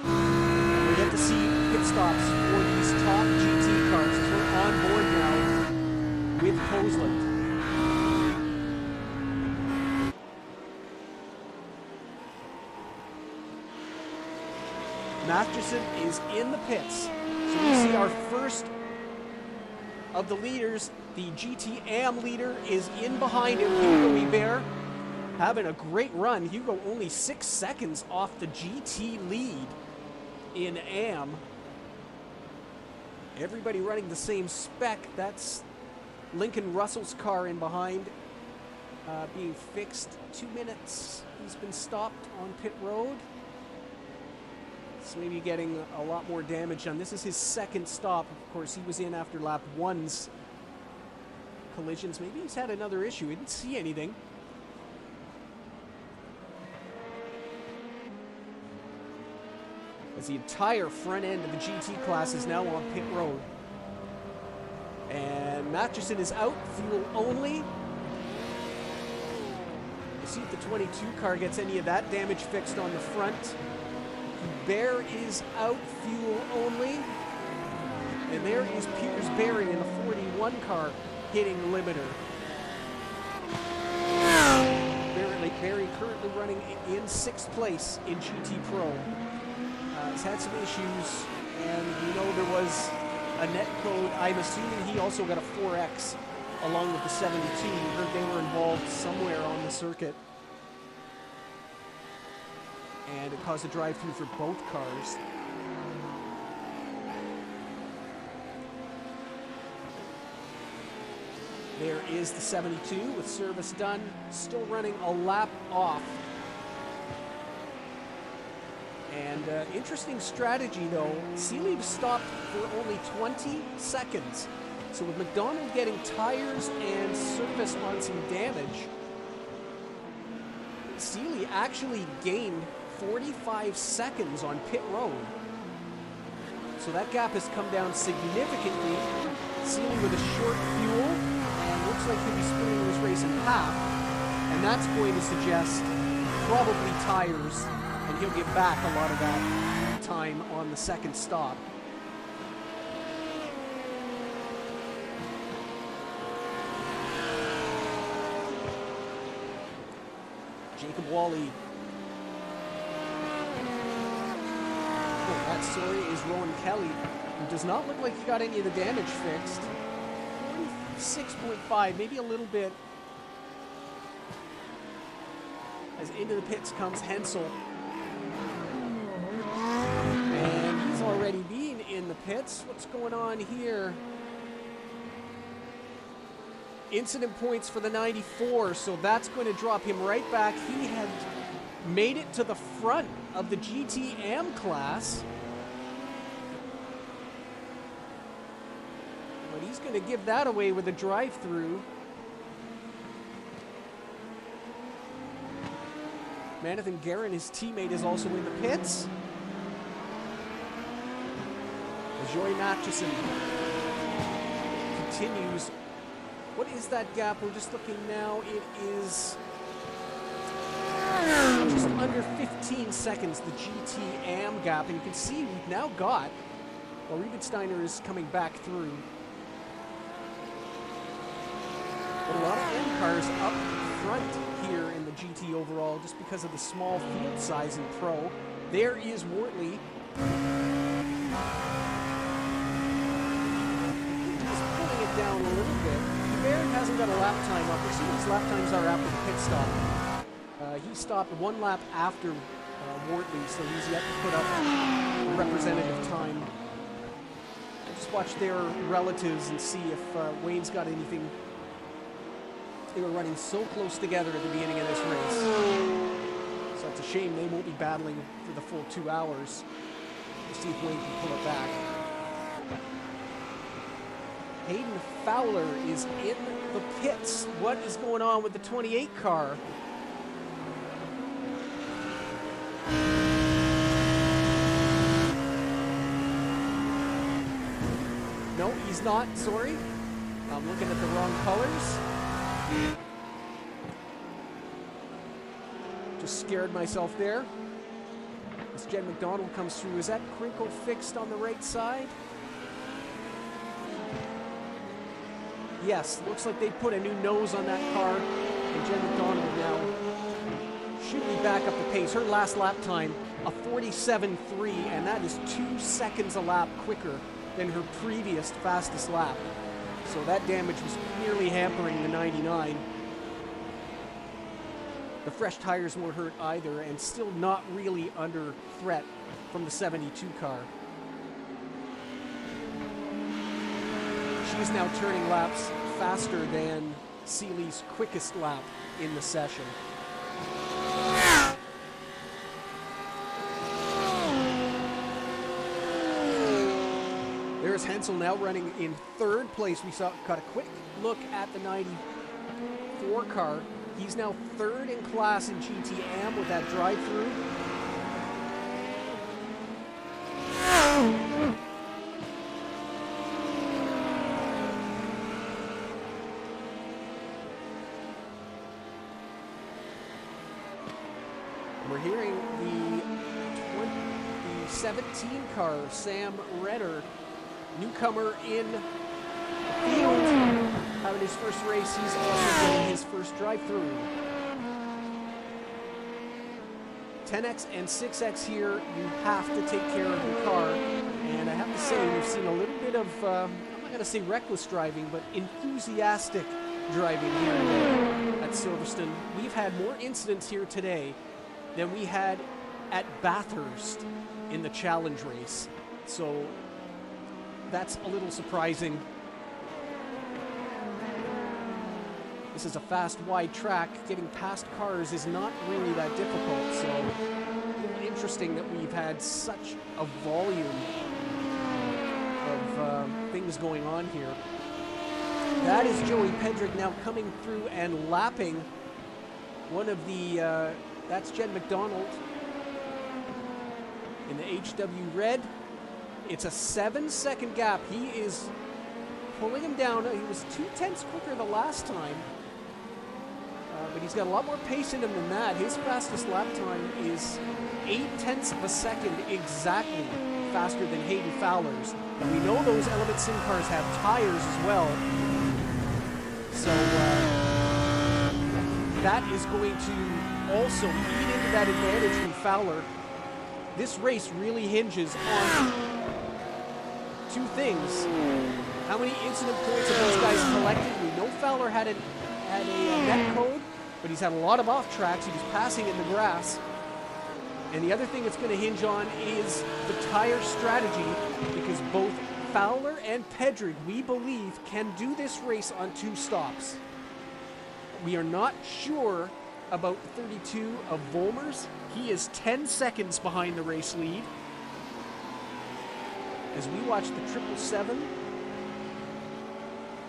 S1: We get to see pit stops for these top GT cars as we're on board now with Posland. Mathiesen is in the pits. So we see our first of the leaders. The GT AM leader is in behind him, Hugo Ibert. Having a great run. Hugo only 6 seconds off the GT lead in AM. Everybody running the same spec. That's Lincoln Russell's car in behind, being fixed. 2 minutes. He's been stopped on pit road. So maybe getting a lot more damage done. This is his 2nd stop. Of course, he was in after lap 1's collisions. Maybe he's had another issue. He didn't see anything. As the entire front end of the GT class is now on pit road. And Mathiesen is out, fuel only. We'll see if the 22 car gets any of that damage fixed on the front. Bear is out, fuel only. And there is Piers Barry in the 41 car hitting limiter. Barry currently running in 6th place in GT Pro. He's had some issues, and we know there was a net code. I'm assuming he also got a 4X along with the 72. We heard they were involved somewhere on the circuit. And it caused a drive-through for both cars. There is the 72 with service done, still running a lap off. And interesting strategy though, Seeley stopped for only 20 seconds. So with McDonald getting tires and service on some damage, Seeley actually gained 45 seconds on pit road. So that gap has come down significantly. Seeley with a short fuel, and looks like he'll be splitting this race in half. And that's going to suggest probably tires, and he'll get back a lot of that time on the 2nd stop. Jacob Wally. That, sorry, is Rowan Kelly, who does not look like he got any of the damage fixed. 46.5, maybe a little bit. As into the pits comes Hensel. And he's already been in the pits. What's going on here? Incident points for the 94, so that's going to drop him right back. He had made it to the front of the GT-AM class. But he's going to give that away with a drive-through. Manathan Guerin, his teammate, is also in the pits. Joey Matchison continues. What is that gap? We're just looking now. It is just under 15 seconds, the GT-AM gap. And you can see we've now got, well, Riebensteiner is coming back through. But a lot of M cars up front here in the GT overall just because of the small field size in Pro. There is Wortley. Down a little bit. Barrett hasn't got a lap time up. We'll see what his lap times are after the pit stop. He stopped 1 lap after Wortley, so he's yet to put up a representative time. We'll just watch their relatives and see if Wayne's got anything. They were running so close together at the beginning of this race. So it's a shame they won't be battling for the full 2 hours. We'll see if Wayne can pull it back. Hayden Fowler is in the pits. What is going on with the 28 car? No, he's not. Sorry. I'm looking at the wrong colors. Just scared myself there. As Jen McDonald comes through, is that crinkle fixed on the right side? Yes, looks like they put a new nose on that car, and Jen McDonald now should be back up the pace. Her last lap time, a 47.3, and that is 2 seconds a lap quicker than her previous fastest lap. So that damage was nearly hampering the 99. The fresh tires won't hurt either, and still not really under threat from the 72 car. She is now turning laps faster than Seeley's quickest lap in the session. There's Hensel now running in 3rd place. We got a quick look at the 94 car. He's now 3rd in class in GT-AM with that drive-through. We're hearing the 17 car, Sam Redder, newcomer in the field, having his first race. He's also getting his first drive-through. 10X and 6X here, you have to take care of your car. And I have to say, we've seen a little bit of, I'm not going to say reckless driving, but enthusiastic driving here today at Silverstone. We've had more incidents here today than we had at Bathurst in the challenge race. So that's a little surprising. This is a fast, wide track. Getting past cars is not really that difficult. So interesting that we've had such a volume of things going on here. That is Joey Pedrick now coming through and lapping one of the that's Jen McDonald in the HW Red. It's a 7-second gap. He is pulling him down. He was 2/10 quicker the last time, but he's got a lot more pace in him than that. His fastest lap time is 0.8 of a second exactly faster than Hayden Fowler's. And we know those Element Sim cars have tires as well. So that is going to also eat into that advantage from Fowler. This race really hinges on 2 things. How many incident points have those guys collected? We know Fowler had a net code, but he's had a lot of off tracks. He was passing in the grass. And the other thing it's going to hinge on is the tire strategy, because both Fowler and Pedrick, we believe, can do this race on 2 stops. We are not sure about 32 of Vollmer's. He is 10 seconds behind the race lead. As we watch the 777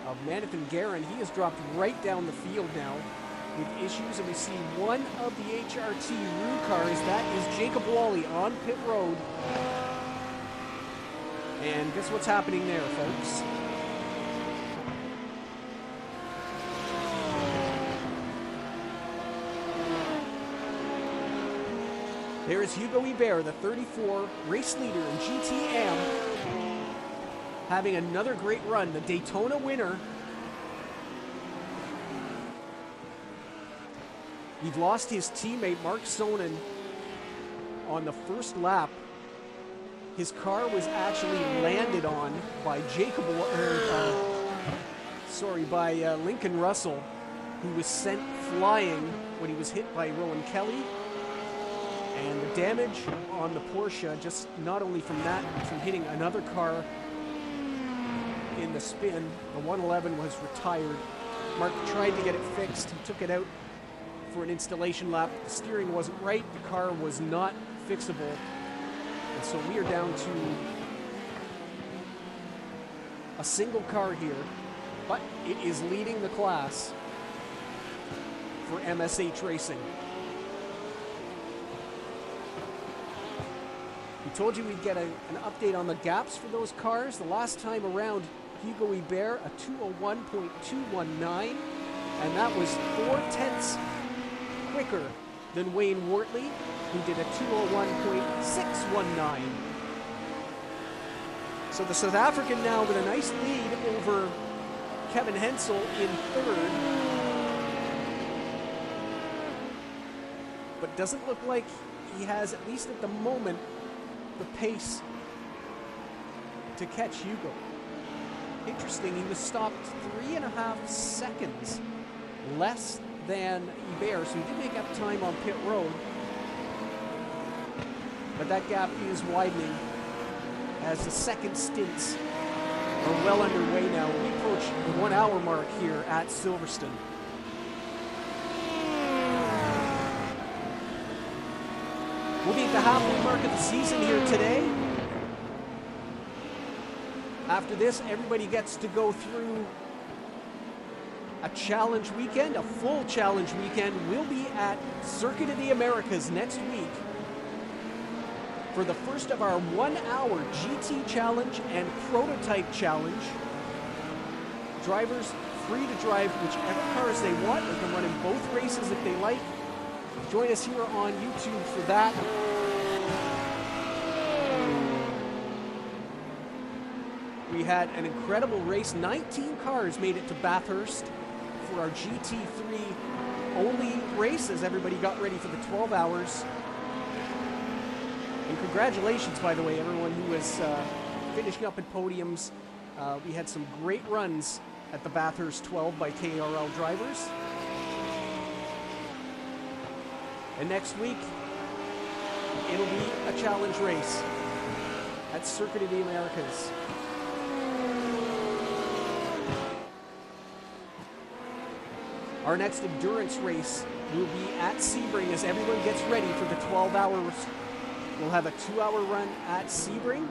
S1: of Manathan Guerin, he has dropped right down the field now with issues, and we see one of the HRT Rue cars. That is Jacob Wally on pit road. And guess what's happening there, folks? There is Hugo Ibert, the 34 race leader in GTM, having another great run, the Daytona winner. We've lost his teammate Mark Sonnen on the first lap. His car was actually landed on by Lincoln Russell, who was sent flying when he was hit by Rowan Kelly. And the damage on the Porsche, just not only from that, but from hitting another car in the spin. The 111 was retired. Mark tried to get it fixed. He took it out for an installation lap. The steering wasn't right. The car was not fixable. And so we are down to a single car here, but it is leading the class for MSH Racing. We told you we'd get an update on the gaps for those cars. The last time around, Hugo Ibert, a 201.219, and that was 4/10 quicker than Wayne Wortley, who did a 201.619. So the South African now with a nice lead over Kevin Hensel in third. But doesn't look like he has, at least at the moment, the pace to catch Hugo. Interesting, he was stopped 3.5 seconds less than Ibert, so he did make up time on pit road. But that gap is widening as the second stints are well underway now. We approach the 1 hour mark here at Silverstone. We'll be at the halfway mark of the season here today. After this, everybody gets to go through a challenge weekend, a full challenge weekend. We'll be at Circuit of the Americas next week for the first of our 1 hour GT challenge and prototype challenge. Drivers free to drive whichever cars they want. They can run in both races if they like. Join us here on YouTube for that. We had an incredible race. 19 cars made it to Bathurst for our GT3 only race as everybody got ready for the 12 hours. And congratulations, by the way, everyone who was finishing up at podiums. We had some great runs at the Bathurst 12 by KRL drivers. And next week, it'll be a challenge race at Circuit of the Americas. Our next endurance race will be at Sebring as everyone gets ready for the 12 hours. We'll have a 2 hour run at Sebring.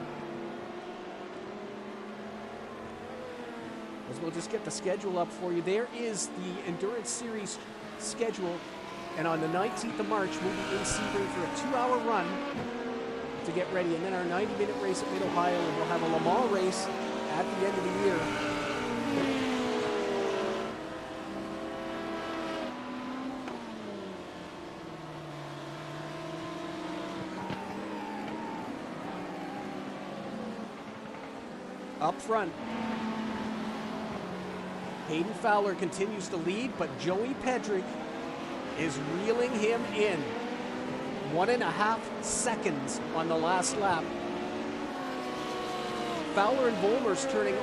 S1: As we'll just get the schedule up for you. There is the Endurance Series schedule. And on the 19th of March, we'll be in Sebring for a 2 hour run to get ready. And then our 90-minute race at Mid-Ohio, and we'll have a Le Mans race at the end of the year. Up front, Hayden Fowler continues to lead, but Joey Pedrick is reeling him in. 1.5 seconds on the last lap. Fowler and Vollmer's turning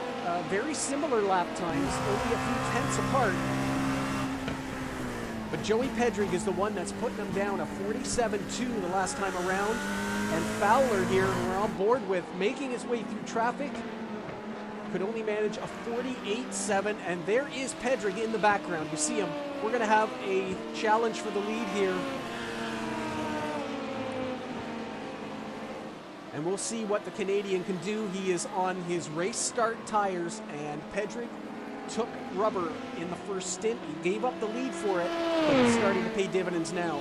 S1: very similar lap times, only a few tenths apart. But Joey Pedrick is the one that's putting them down, a 47.2 the last time around. And Fowler here, we're on board with, making his way through traffic, could only manage a 48.7, and there is Pedrick in the background. You see him we're going to have a challenge for the lead here. And we'll see what the Canadian can do. He is on his race start tires, and Pedrick took rubber in the first stint. He gave up the lead for it, but it's starting to pay dividends now.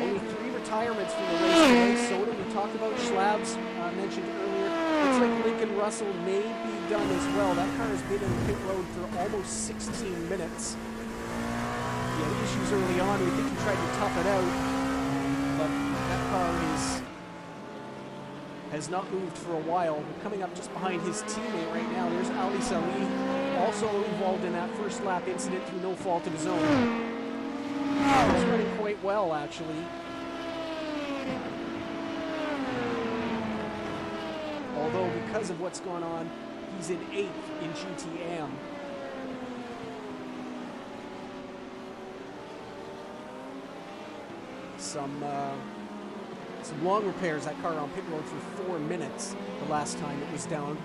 S1: Only 3 retirements from the race today. Soda, we talked about. Schlabs, mentioned earlier. Looks like Lincoln Russell may be done as well. That car has been in the pit road for almost 16 minutes. He had issues early on. We think he tried to tough it out, but that car has not moved for a while. We're coming up just behind his teammate right now. There's Ali Salih, also involved in that first lap incident through no fault of his own. He's running quite well, actually. Although, because of what's going on, he's in 8th in GTM. Some long repairs. That car on pit road for 4 minutes the last time it was down.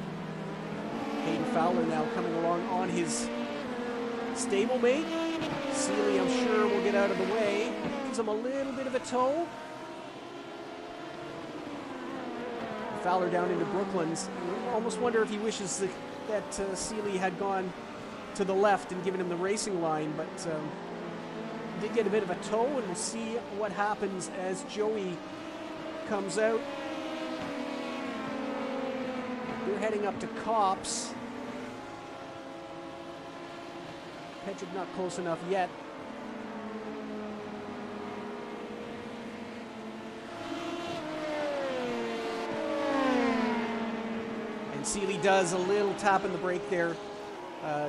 S1: Hayden Fowler now coming along on his stablemate. Seeley, I'm sure, will get out of the way. Gives him a little bit of a tow. Fowler down into Brooklands. I almost wonder if he wishes that Seeley had gone to the left and given him the racing line, but did get a bit of a tow, and we'll see what happens as Joey comes out. They're heading up to Copse. Pedrick not close enough yet. Seeley does a little tap in the brake there,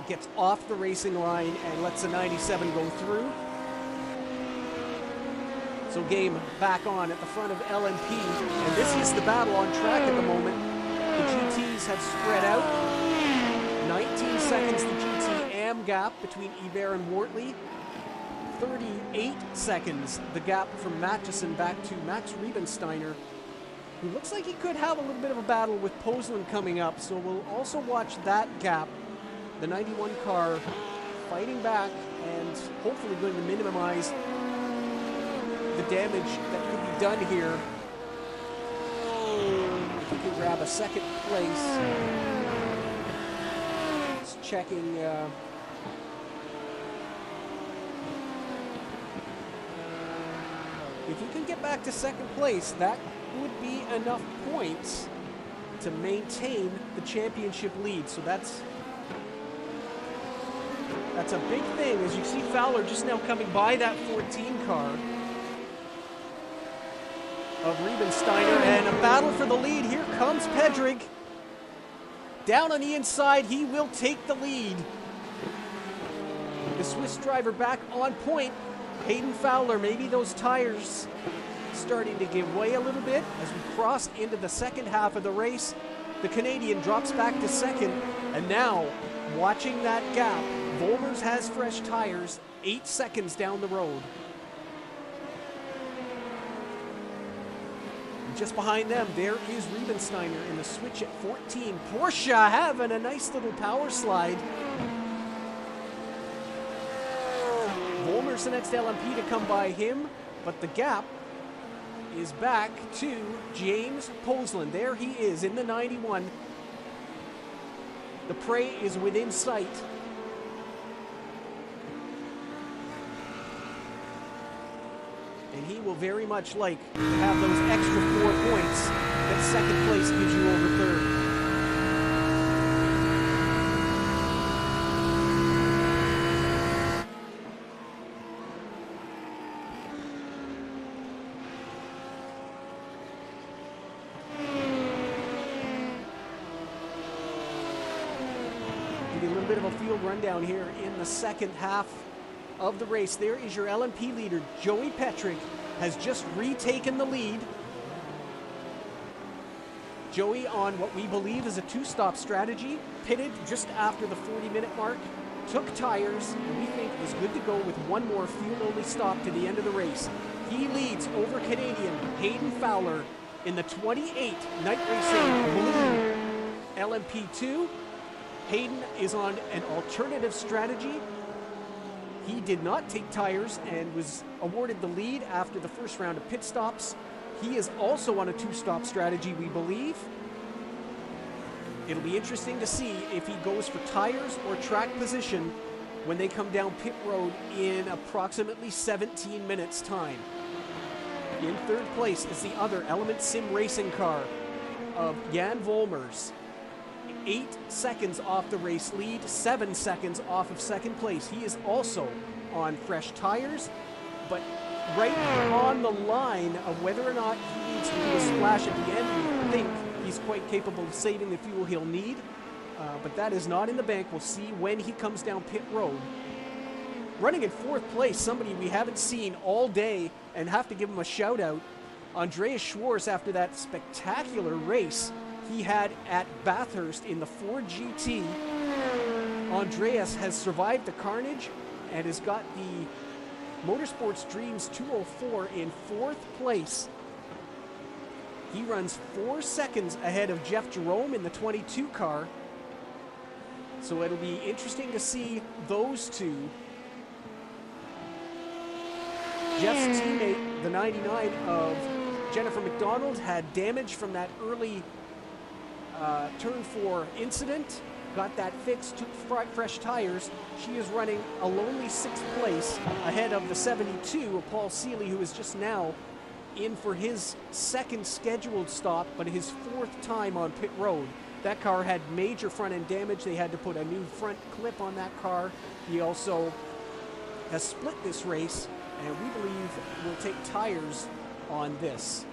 S1: gets off the racing line and lets the 97 go through. So game back on at the front of LMP, and this is the battle on track at the moment. The GTs have spread out. 19 seconds the GT AM gap between Ebert and Wortley. 38 seconds the gap from Matchison back to Max Riebensteiner, who looks like he could have a little bit of a battle with Poslan coming up, so we'll also watch that gap. The 91 car fighting back and hopefully going to minimize the damage that could be done here. If we can grab a second place. Just checking. If you can get back to second place, that would be enough points to maintain the championship lead. So that's a big thing. As you see, Fowler just now coming by that 14 car of Riebensteiner, and a battle for the lead. Here comes Pedrick. Down on the inside, he will take the lead. The Swiss driver back on point. Hayden Fowler, maybe those tires starting to give way a little bit as we cross into the second half of the race. The Canadian drops back to second, and now watching that gap, Volmers has fresh tires 8 seconds down the road. And just behind them, there is Riebensteiner in the switch at 14. Porsche having a nice little power slide. Volmers the next LMP to come by him, but the gap is back to James Poslan. There he is in the 91. The prey is within sight. And he will very much like to have those extra 4 points that second place gives you over third. Give you a little bit of a field rundown here in the second half of the race. There is your LMP leader, Joey Pedrick, has just retaken the lead. Joey on what we believe is a 2-stop strategy, pitted just after the 40-minute mark, took tires, and we think is good to go with one more fuel-only stop to the end of the race. He leads over Canadian Hayden Fowler in the 28 Night Racing Blue LMP2. Hayden is on an alternative strategy. He did not take tires and was awarded the lead after the first round of pit stops. He is also on a two-stop strategy, we believe. It'll be interesting to see if he goes for tires or track position when they come down pit road in approximately 17 minutes' time. In third place is the other Element Sim racing car of Jan Volmers. 8 seconds off the race lead, 7 seconds off of second place. He is also on fresh tires, but right on the line of whether or not he needs to do a splash at the end. We think he's quite capable of saving the fuel he'll need, but that is not in the bank. We'll see when he comes down pit road. Running in fourth place, somebody we haven't seen all day, and have to give him a shout out, Andreas Schwarz, after that spectacular race he had at Bathurst in the Ford GT. Andreas has survived the carnage and has got the Motorsports Dreams 204 in fourth place. He runs 4 seconds ahead of Jeff Jerome in the 22 car. So it'll be interesting to see those two. Jeff's teammate, the 99 of Jennifer McDonald, had damage from that early turn 4 incident. Got that fixed, took fresh tires. She is running a lonely 6th place ahead of the 72 of Paul Seeley, who is just now in for his second scheduled stop, but his 4th time on pit road. That car had major front end damage. They had to put a new front clip on that car. He also has split this race, and we believe will take tires on this.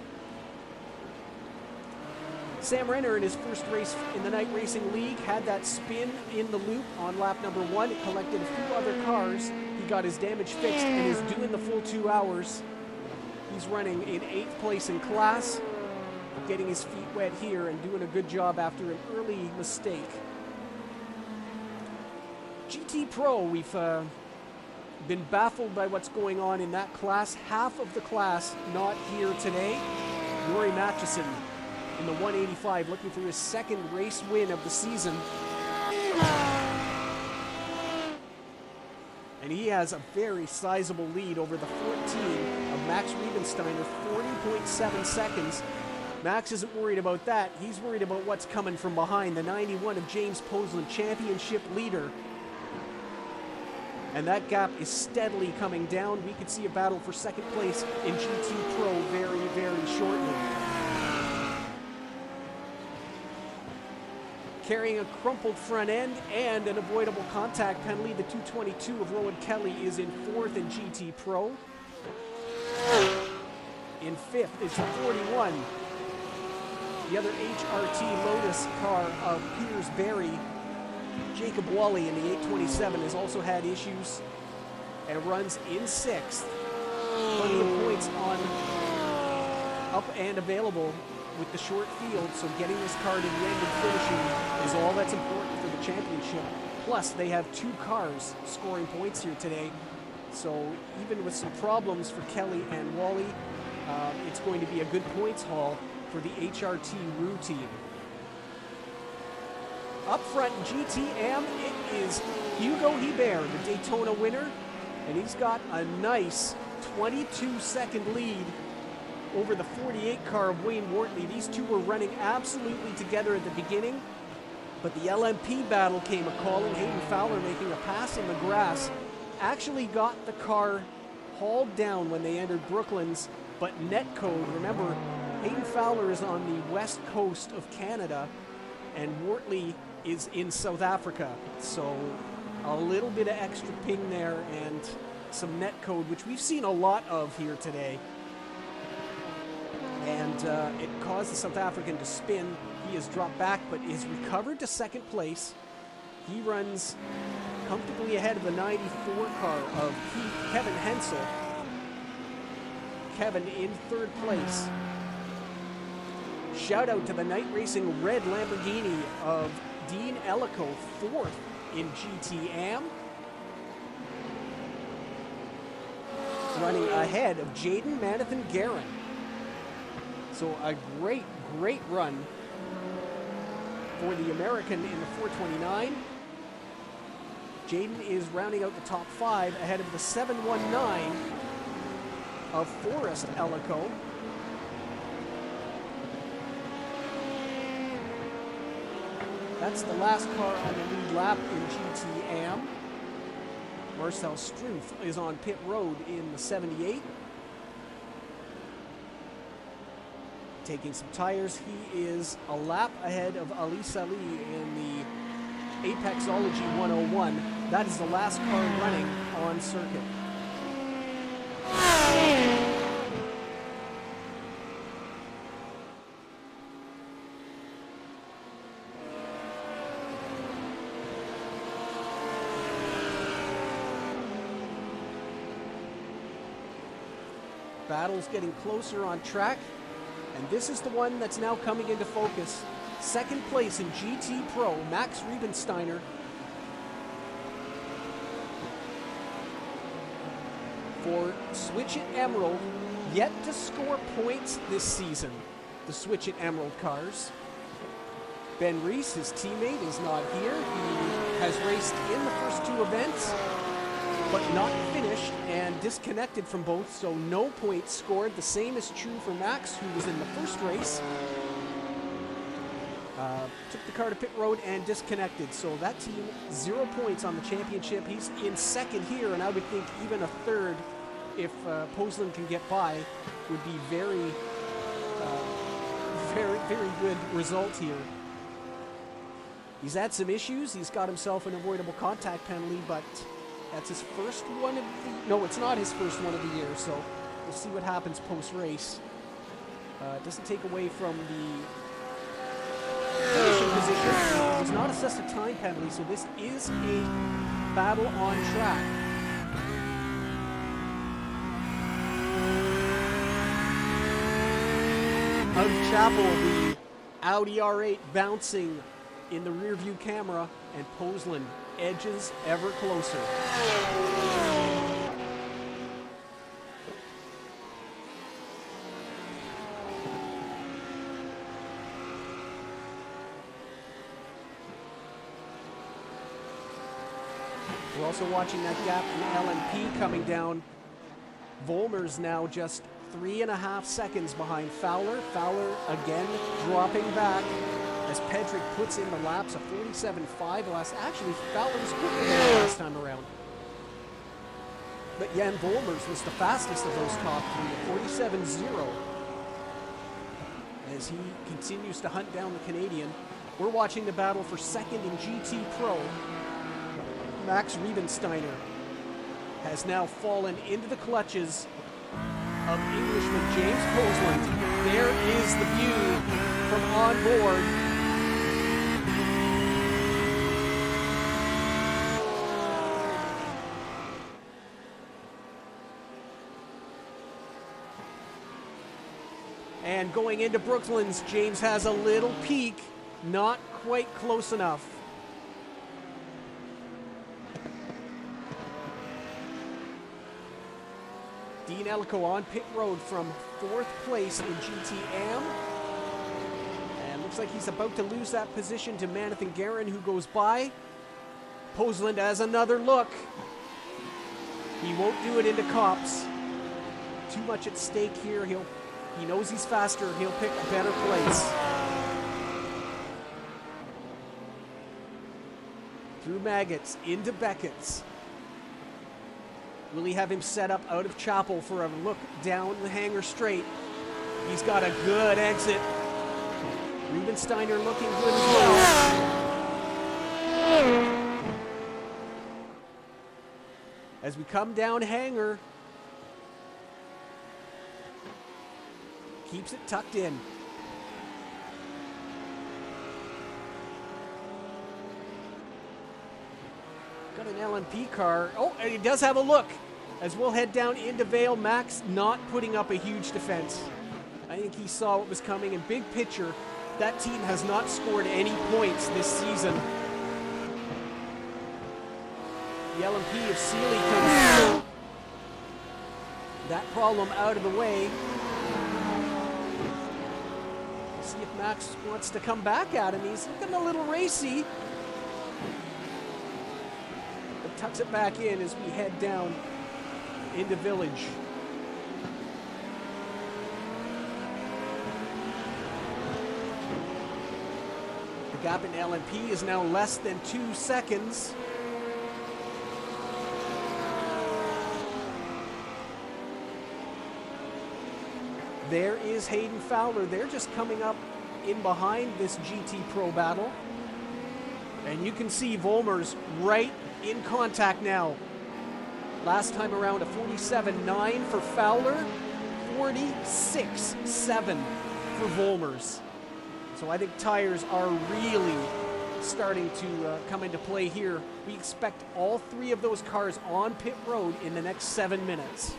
S1: Sam Renner in his first race in the Night Racing League had that spin in the loop on lap number 1. It collected a few other cars. He got his damage fixed and is doing the full 2 hours. He's running in 8th place in class, getting his feet wet here and doing a good job after an early mistake. GT Pro, we've been baffled by what's going on in that class. Half of the class not here today. Rory Matchison in the 185, looking for his second race win of the season. And he has a very sizable lead over the 14 of Max Riebenstein with 40.7 seconds. Max isn't worried about that. He's worried about what's coming from behind, the 91 of James Posland, championship leader. And that gap is steadily coming down. We could see a battle for second place in GT Pro very, very shortly. Carrying a crumpled front end and an avoidable contact penalty, the 222 of Rowan Kelly is in 4th in GT Pro. In 5th is the 41. The other HRT Lotus car of Piers Berry. Jacob Wally in the 827 has also had issues and runs in 6th. Plenty of points on up and available with the short field, so getting this car to the end and finishing is all that's important for the championship. Plus, they have 2 cars scoring points here today, so even with some problems for Kelly and Wally, it's going to be a good points haul for the HRT Roo team. Up front in GTM, it is Hugo Hebert, the Daytona winner, and he's got a nice 22-second lead over the 48 car of Wayne Wortley. These two were running absolutely together at the beginning, but the LMP battle came a-calling. Hayden Fowler making a pass in the grass, actually got the car hauled down when they entered Brooklands, but netcode, remember, Hayden Fowler is on the west coast of Canada, and Wortley is in South Africa, so a little bit of extra ping there and some netcode, which we've seen a lot of here today. And it caused the South African to spin. He has dropped back, but is recovered to second place. He runs comfortably ahead of the 94 car of Kevin Hensel. Kevin in 3rd place. Shout out to the Night Racing red Lamborghini of Dean Ellico, 4th in GTM. running ahead of Jaden Manathan-Guerin. So a great, great run for the American in the 429. Jaden is rounding out the top 5 ahead of the 719 of Forrest Ellico. That's the last car on the lead lap in GT-AM. Marcel Struth is on pit road in the 78. Taking some tires, he is a lap ahead of Ali Salih in the Apexology 101. That is the last car running on circuit. Battle's getting closer on track, and this is the one that's now coming into focus. Second place in GT Pro, Max Riebensteiner. For Switch It Emerald, yet to score points this season, the Switch It Emerald cars. Ben Reese, his teammate, is not here. He has raced in the first 2 events, but not finished and disconnected from both, so no points scored. The same is true for Max, who was in the first race. Took the car to pit road and disconnected, so that team 0 points on the championship. He's in second here, and I would think even a third, if Poslan can get by, would be very good result here. He's had some issues. He's got himself an avoidable contact penalty, but that's his first one of the... No, it's not his first one of the year, so we'll see what happens post-race. It doesn't take away from the finishing position. He was not assessed a time penalty, so this is a battle on track. Out of Chapel, the Audi R8 bouncing in the rear view camera, and Poslan edges ever closer. We're also watching that gap in LMP coming down. Vollmer's now just 3.5 seconds behind Fowler. Fowler again dropping back as Pedrick puts in the laps of 47.5. Actually, Fowler was quicker than last time around. But Jan Vollmer's was the fastest of those top 3 at 47.0. As he continues to hunt down the Canadian. We're watching the battle for second in GT Pro. Max Riebensteiner has now fallen into the clutches of Englishman James Poslan. There is the view from on board. And going into Brooklands, James has a little peek, not quite close enough. Dean Ellico on pit road from 4th place in GT-AM. And looks like he's about to lose that position to Manathan-Guerin, who goes by. Poslan has another look. He won't do it into Copse. Too much at stake here. He knows he's faster. He'll pick a better place. Through Maggots, into Beckett's. Will he have him set up out of Chapel for a look down the hangar straight? He's got a good exit. Riebensteiner looking good as well. As we come down hangar, keeps it tucked in. Got an LMP car. Oh, and he does have a look. As we'll head down into Vale, Max not putting up a huge defense. I think he saw what was coming. In big picture, that team has not scored any points this season. The LMP of Sealy comes through. that problem out of the way. See if Max wants to come back at him. He's looking a little racy. But tucks it back in as we head down into Village. The gap in LMP is now less than 2 seconds. There is Hayden Fowler. They're just coming up in behind this GT Pro battle. And you can see Volmer's right in contact now. Last time around a 47.9 for Fowler, 46.7 for Volmer's. So I think tires are really starting to come into play here. We expect all 3 of those cars on pit road in the next 7 minutes.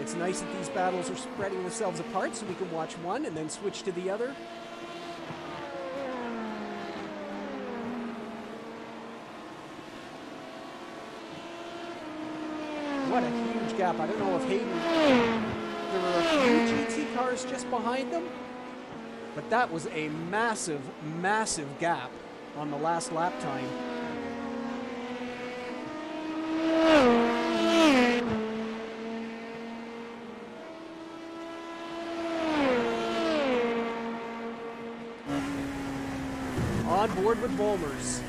S1: It's nice that these battles are spreading themselves apart so we can watch one and then switch to the other. What a huge gap. I don't know if Hayden... There were a few GT cars just behind them, but that was a massive, massive gap on the last lap time. On board with Volmer's.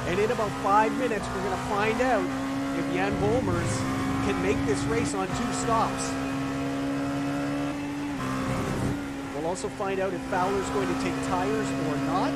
S1: And in about 5 minutes, we're going to find out if Jan Volmer's can make this race on 2 stops. We'll also find out if Fowler's going to take tires or not.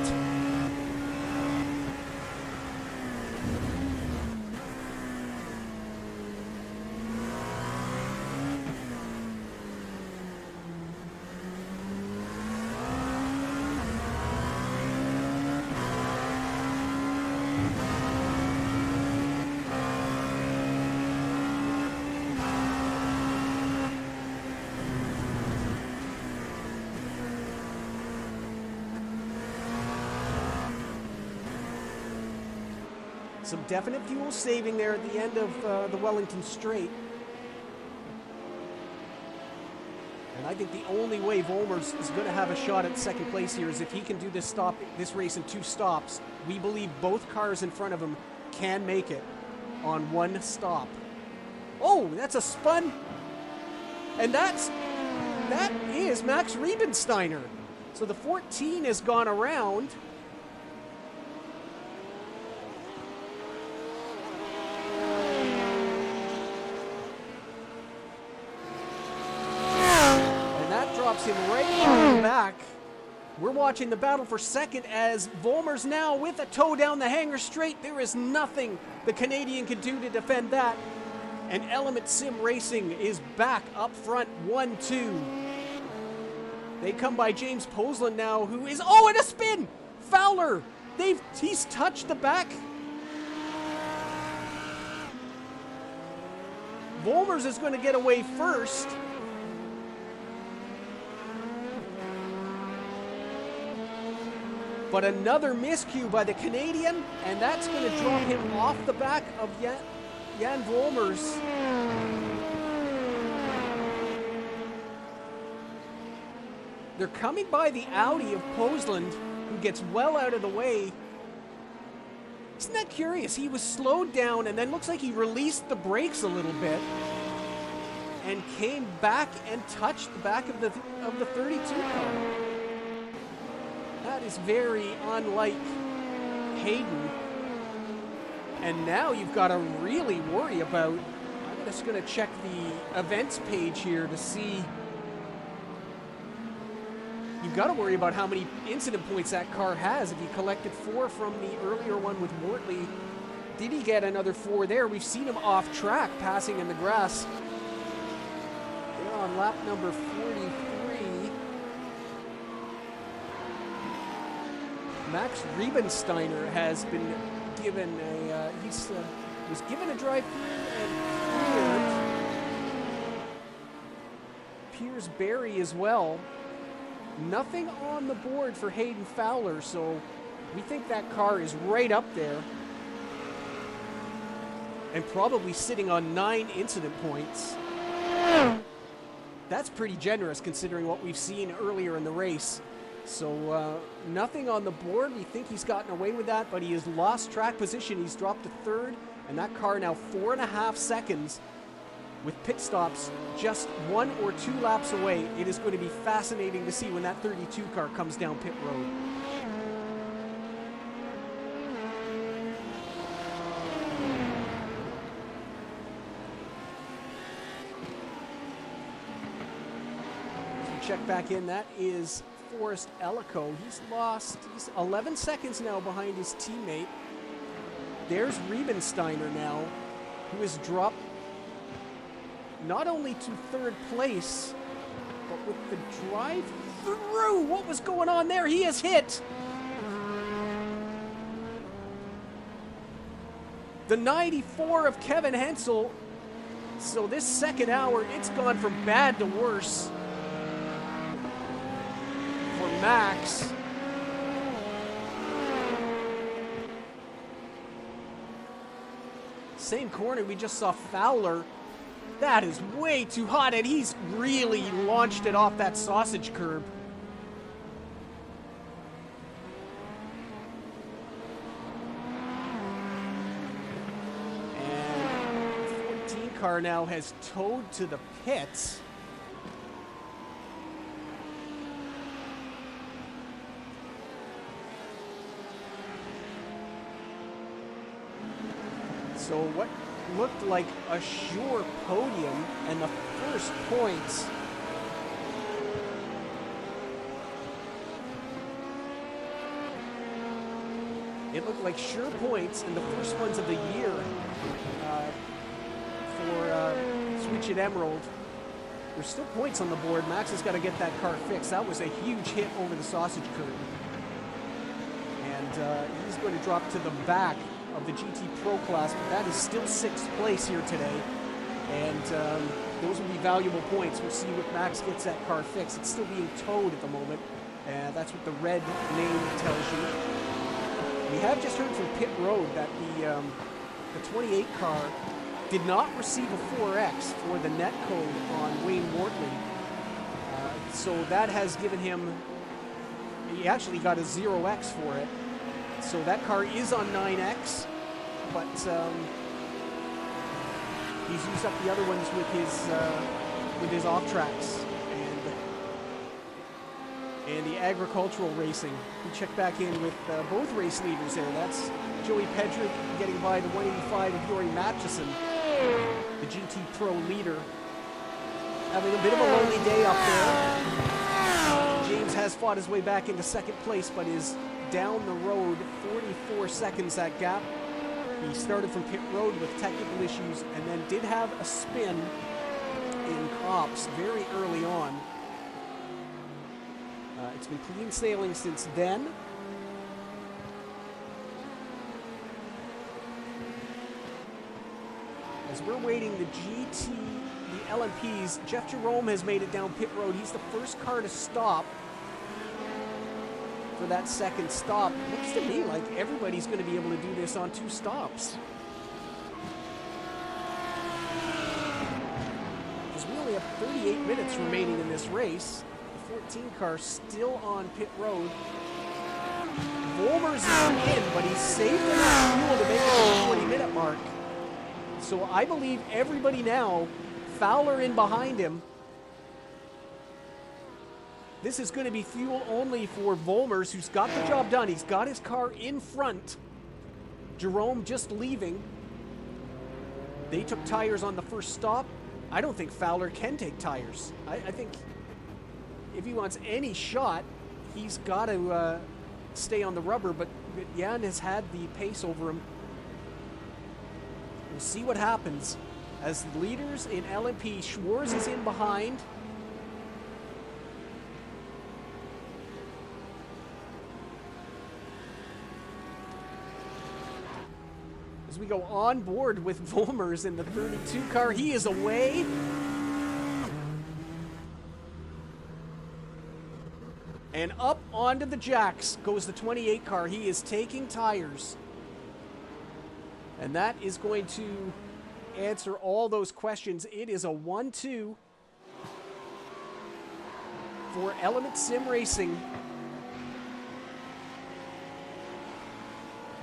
S1: Some definite fuel saving there at the end of the Wellington Straight. And I think the only way Volmer's is going to have a shot at second place here is if he can do this race in 2 stops. We believe both cars in front of him can make it on 1 stop. Oh, that's a spun. And that is Max Riebensteiner. So the 14 has gone around. Him right on back. We're watching the battle for second as Volmer's now with a toe down the hanger straight. There is nothing the Canadian can do to defend that. And Element Sim Racing is back up front, 1-2. They come by James Posland now, who is, oh, and a spin! Fowler! He's touched the back. Volmer's is going to get away first. But another miscue by the Canadian, and that's going to drop him off the back of Jan Volmer's. They're coming by the Audi of Posland, who gets well out of the way. Isn't that curious? He was slowed down and then looks like he released the brakes a little bit and came back and touched the back of the 32 car. That is very unlike Hayden. And now you've got to really worry about, I'm just going to check the events page here to see. You've got to worry about how many incident points that car has. If he collected 4 from the earlier one with Wortley, did he get another 4 there? We've seen him off track, passing in the grass. They're on lap number 43. Max Riebensteiner has been given a, was given a drive-through and Piers Berry as well. Nothing on the board for Hayden Fowler, so we think that car is right up there and probably sitting on 9 incident points. That's pretty generous considering what we've seen earlier in the race. So nothing on the board. We think he's gotten away with that, but he has lost track position. He's dropped to 3rd, and that car now 4.5 seconds with pit stops just 1 or 2 laps away. It is going to be fascinating to see when that 32 car comes down pit road. Check back in. That is Forrest Ellico. He's 11 seconds now behind his teammate. There's Riebensteiner now, who has dropped not only to 3rd place, but with the drive through. What was going on there? He is hit. The 94 of Kevin Hensel. So this second hour, it's gone from bad to worse for Max. Same corner, we just saw Fowler. That is way too hot, and he's really launched it off that sausage curb. And 14 car now has towed to the pits. So what looked like a sure podium and the first points it looked like sure points and the first ones of the year for Switch It Emerald. There's still points on the board. Max has got to get that car fixed. That was a huge hit over the sausage curb, and he's going to drop to the back of the GT Pro class, but that is still 6th place here today, and those will be valuable points. We'll see what Max gets that car fixed. It's still being towed at the moment, and that's what the red name tells you. We have just heard from pit road that the 28 car did not receive a 4X for the net code on Wayne Wortley, so that has given him, he actually got a 0X for it. So that car is on 9X, but he's used up the other ones with his off tracks and the agricultural racing. We check back in with both race leaders there. That's Joey Pedrick getting by the 185 of Yori Matchison, the GT Pro leader, having a bit of a lonely day up there. James has fought his way back into 2nd place, but is down the road 44 seconds that gap. He started from pit road with technical issues and then did have a spin in Cops very early on. It's been clean sailing since then. As we're waiting the GT, the LMPs, Jeff Jerome has made it down pit road. He's the first car to stop for that 2nd stop. Looks to me like everybody's going to be able to do this on 2 stops. Because we only have 38 minutes remaining in this race. The 14 car still on pit road. Volmers is in, but he's saved enough fuel to make it to the 40-minute mark. So I believe everybody now, Fowler in behind him. This is going to be fuel only for Volmers, who's got the job done. He's got his car in front. Jerome just leaving. They took tires on the first stop. I don't think Fowler can take tires. I think if he wants any shot, he's got to stay on the rubber, but Jan has had the pace over him. We'll see what happens. As the leaders in LMP, Schwarz is in behind. as we go on board with Volmers in the 32 car. He is away. And up onto the jacks goes the 28 car. He is taking tires. And that is going to answer all those questions. It is a 1-2 for Element Sim Racing.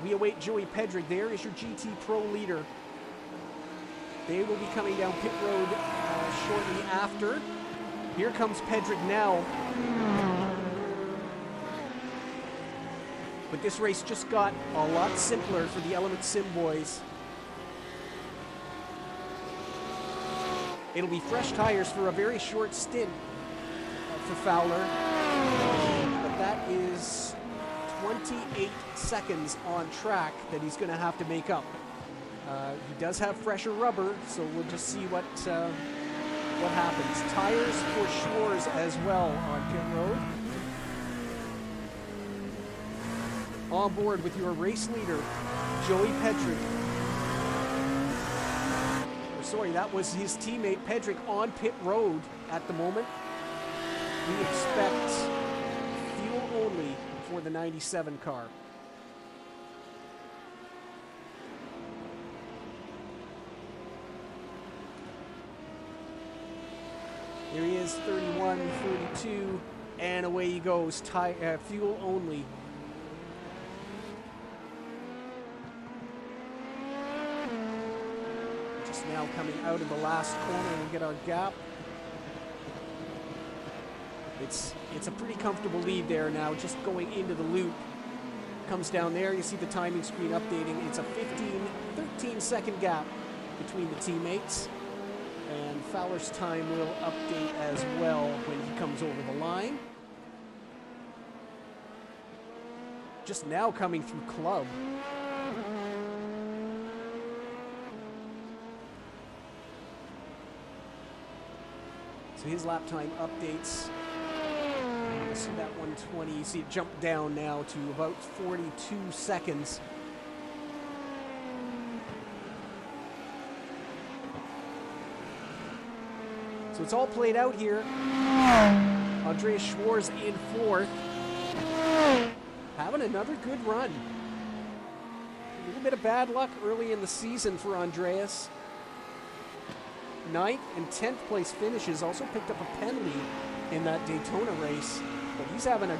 S1: We await Joey Pedrick. There is your GT Pro leader. They will be coming down pit road shortly after. Here comes Pedrick now. But this race just got a lot simpler for the Element Sim boys. It'll be fresh tires for a very short stint for Fowler. But that is 28 seconds on track that he's going to have to make up. He does have fresher rubber, so we'll just see what happens. Tires for Schwarz as well on pit road. On board with your race leader, Joey Pedrick. Sorry, that was his teammate Pedrick on pit road at the moment. We expect fuel only for the 97 car. Here he is, 31, 32, and away he goes, fuel only. Just now coming out of the last corner and get our gap. It's a pretty comfortable lead there now, just going into the loop. Comes down there, you see the timing screen updating. It's a 13 second gap between the teammates. And Fowler's time will update as well when he comes over the line. Just now coming through club. So his lap time updates. You see that 120, you see it jump down now to about 42 seconds. So it's all played out here. Andreas Schwarz in fourth. Having another good run. A little bit of bad luck early in the season for Andreas. 9th and 10th place finishes. Also picked up a penalty in that Daytona race. But he's having a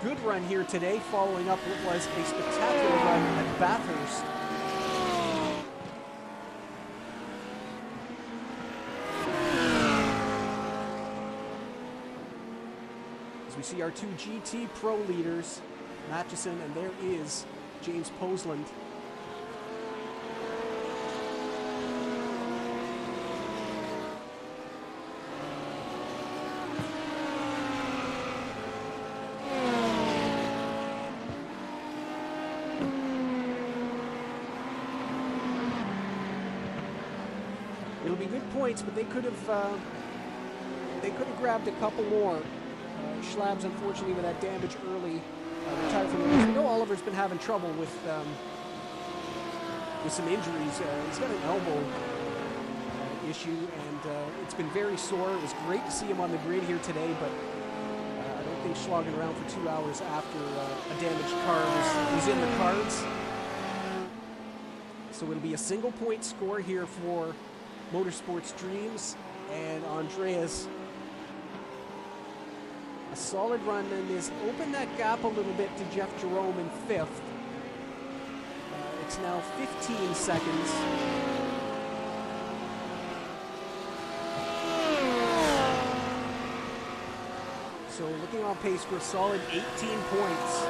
S1: good run here today, following up what was a spectacular run at Bathurst. As we see our two GT Pro leaders, Matchison, and there is James Posland. It'll be good points, but they could have grabbed a couple more. Schlabs, unfortunately, with that damage early, retired from the race. We know Oliver's been having trouble with some injuries. He's got an elbow issue, and it's been very sore. It was great to see him on the grid here today, but I don't think slogging around for 2 hours after a damaged car was in the cards. So it'll be a single point score here for Motorsports Dreams, and Andreas, a solid run, and has opened that gap a little bit to Jeff Jerome in fifth. It's now 15 seconds. So looking on pace for a solid 18 points.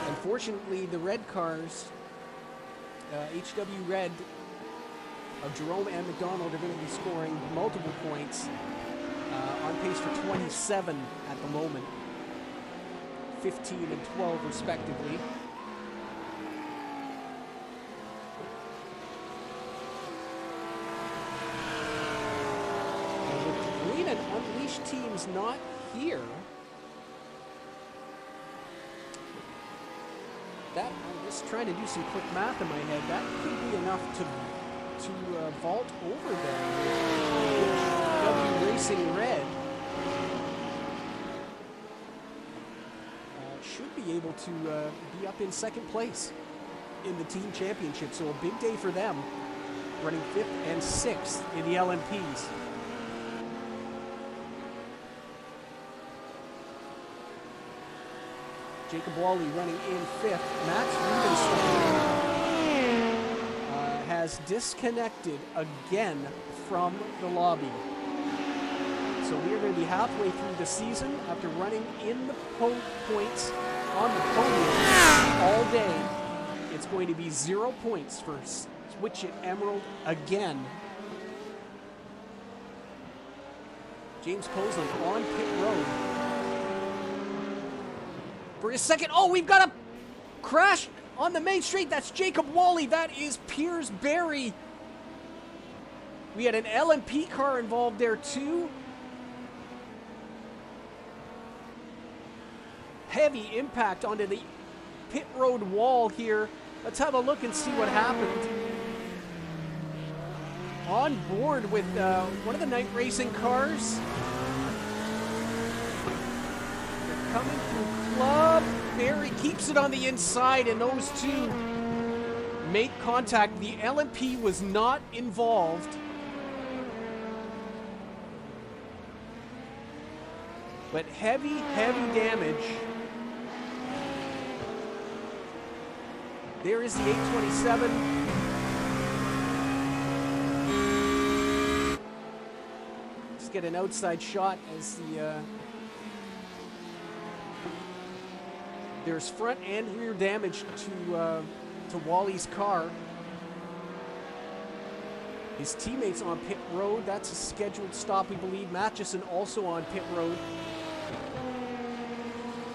S1: Unfortunately, the red cars, HW Red, of Jerome and McDonald, are going to be scoring multiple points, on pace for 27 at the moment, 15 and 12 respectively. And with the Green and Unleashed teams not here, That, I'm just trying to do some quick math in my head. That could be enough to vault over them. W Racing Red should be able to be up in second place in the team championship. So a big day for them, running 5th and 6th in the LMPs. Jacob Wally running in 5th. Max Rubenstein has disconnected again from the lobby. So we are going to be halfway through the season after running in the points on the podium all day. It's going to be 0 points for Switch It Emerald again. James Posland on pit road. For his second, oh, we've got a crash on the main straight. That's Jacob Wally. That is Piers Berry. We had an LMP car involved there too. Heavy impact onto the pit road wall here. Let's have a look and see what happened. On board with one of the night racing cars. They're coming through club. Berry keeps it on the inside, and those two make contact. The LMP was not involved. But heavy, heavy damage. There is the 827. Let's get an outside shot as the there's front and rear damage to Wally's car. His teammates on pit road. That's a scheduled stop, we believe. Matchison also on pit road.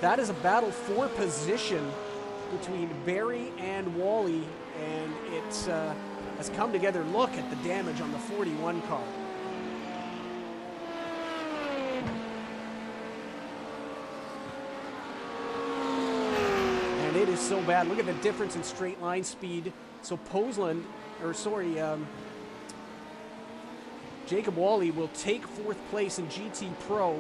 S1: That is a battle for position between Berry and Wally, and it has come together. Look at the damage on the 41 car. And it is so bad. Look at the difference in straight line speed. So Jacob Wally will take 4th place in GT Pro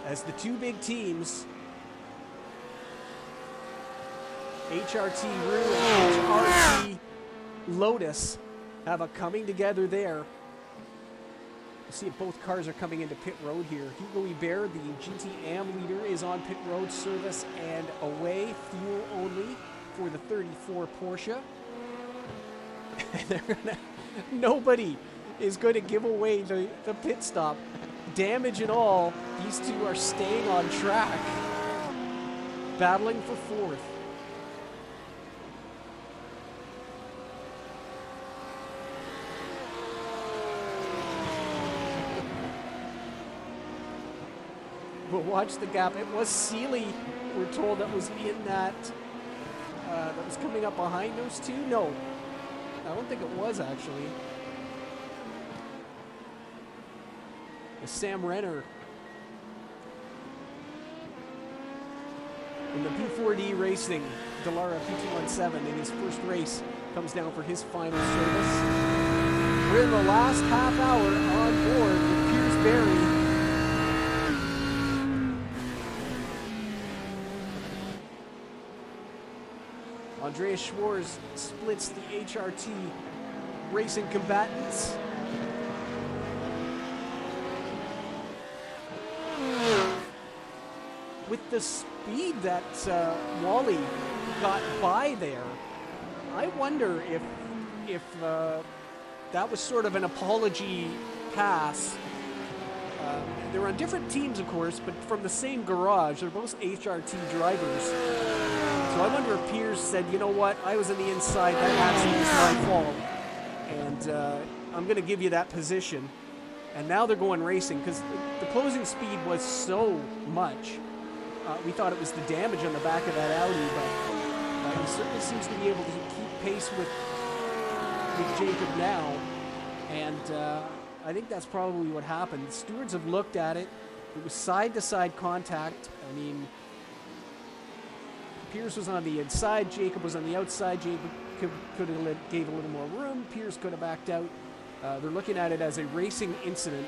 S1: as the two big teams, HRT Rue and HRT Lotus, have a coming together there. We'll see if both cars are coming into pit road here. Hugo Ibert, the GT Am leader, is on pit road, service and away, fuel only for the 34 Porsche. Nobody is going to give away the pit stop. Damage and all, these two are staying on track, battling for 4th. But watch the gap. It was Seeley, we're told, that was in that was coming up behind those two. No, I don't think it was actually. Sam Renner in the P4D Racing Dallara P217 in his first race comes down for his final service. We're in the last half hour on board with Piers Berry. Andreas Schwarz splits the HRT Racing combatants. With the speed that Wally got by there, I wonder if that was sort of an apology pass. They're on different teams, of course, but from the same garage. They're both HRT drivers. So I wonder if Piers said, you know what, I was on the inside, that accident is my fault, and I'm going to give you that position. And now they're going racing, because the closing speed was so much. We thought it was the damage on the back of that Audi, but he certainly seems to be able to keep pace with Jacob now. And I think that's probably what happened. The stewards have looked at it. It was side-to-side contact. I mean, Pierce was on the inside, Jacob was on the outside. Jacob could have gave a little more room. Pierce could have backed out. They're looking at it as a racing incident.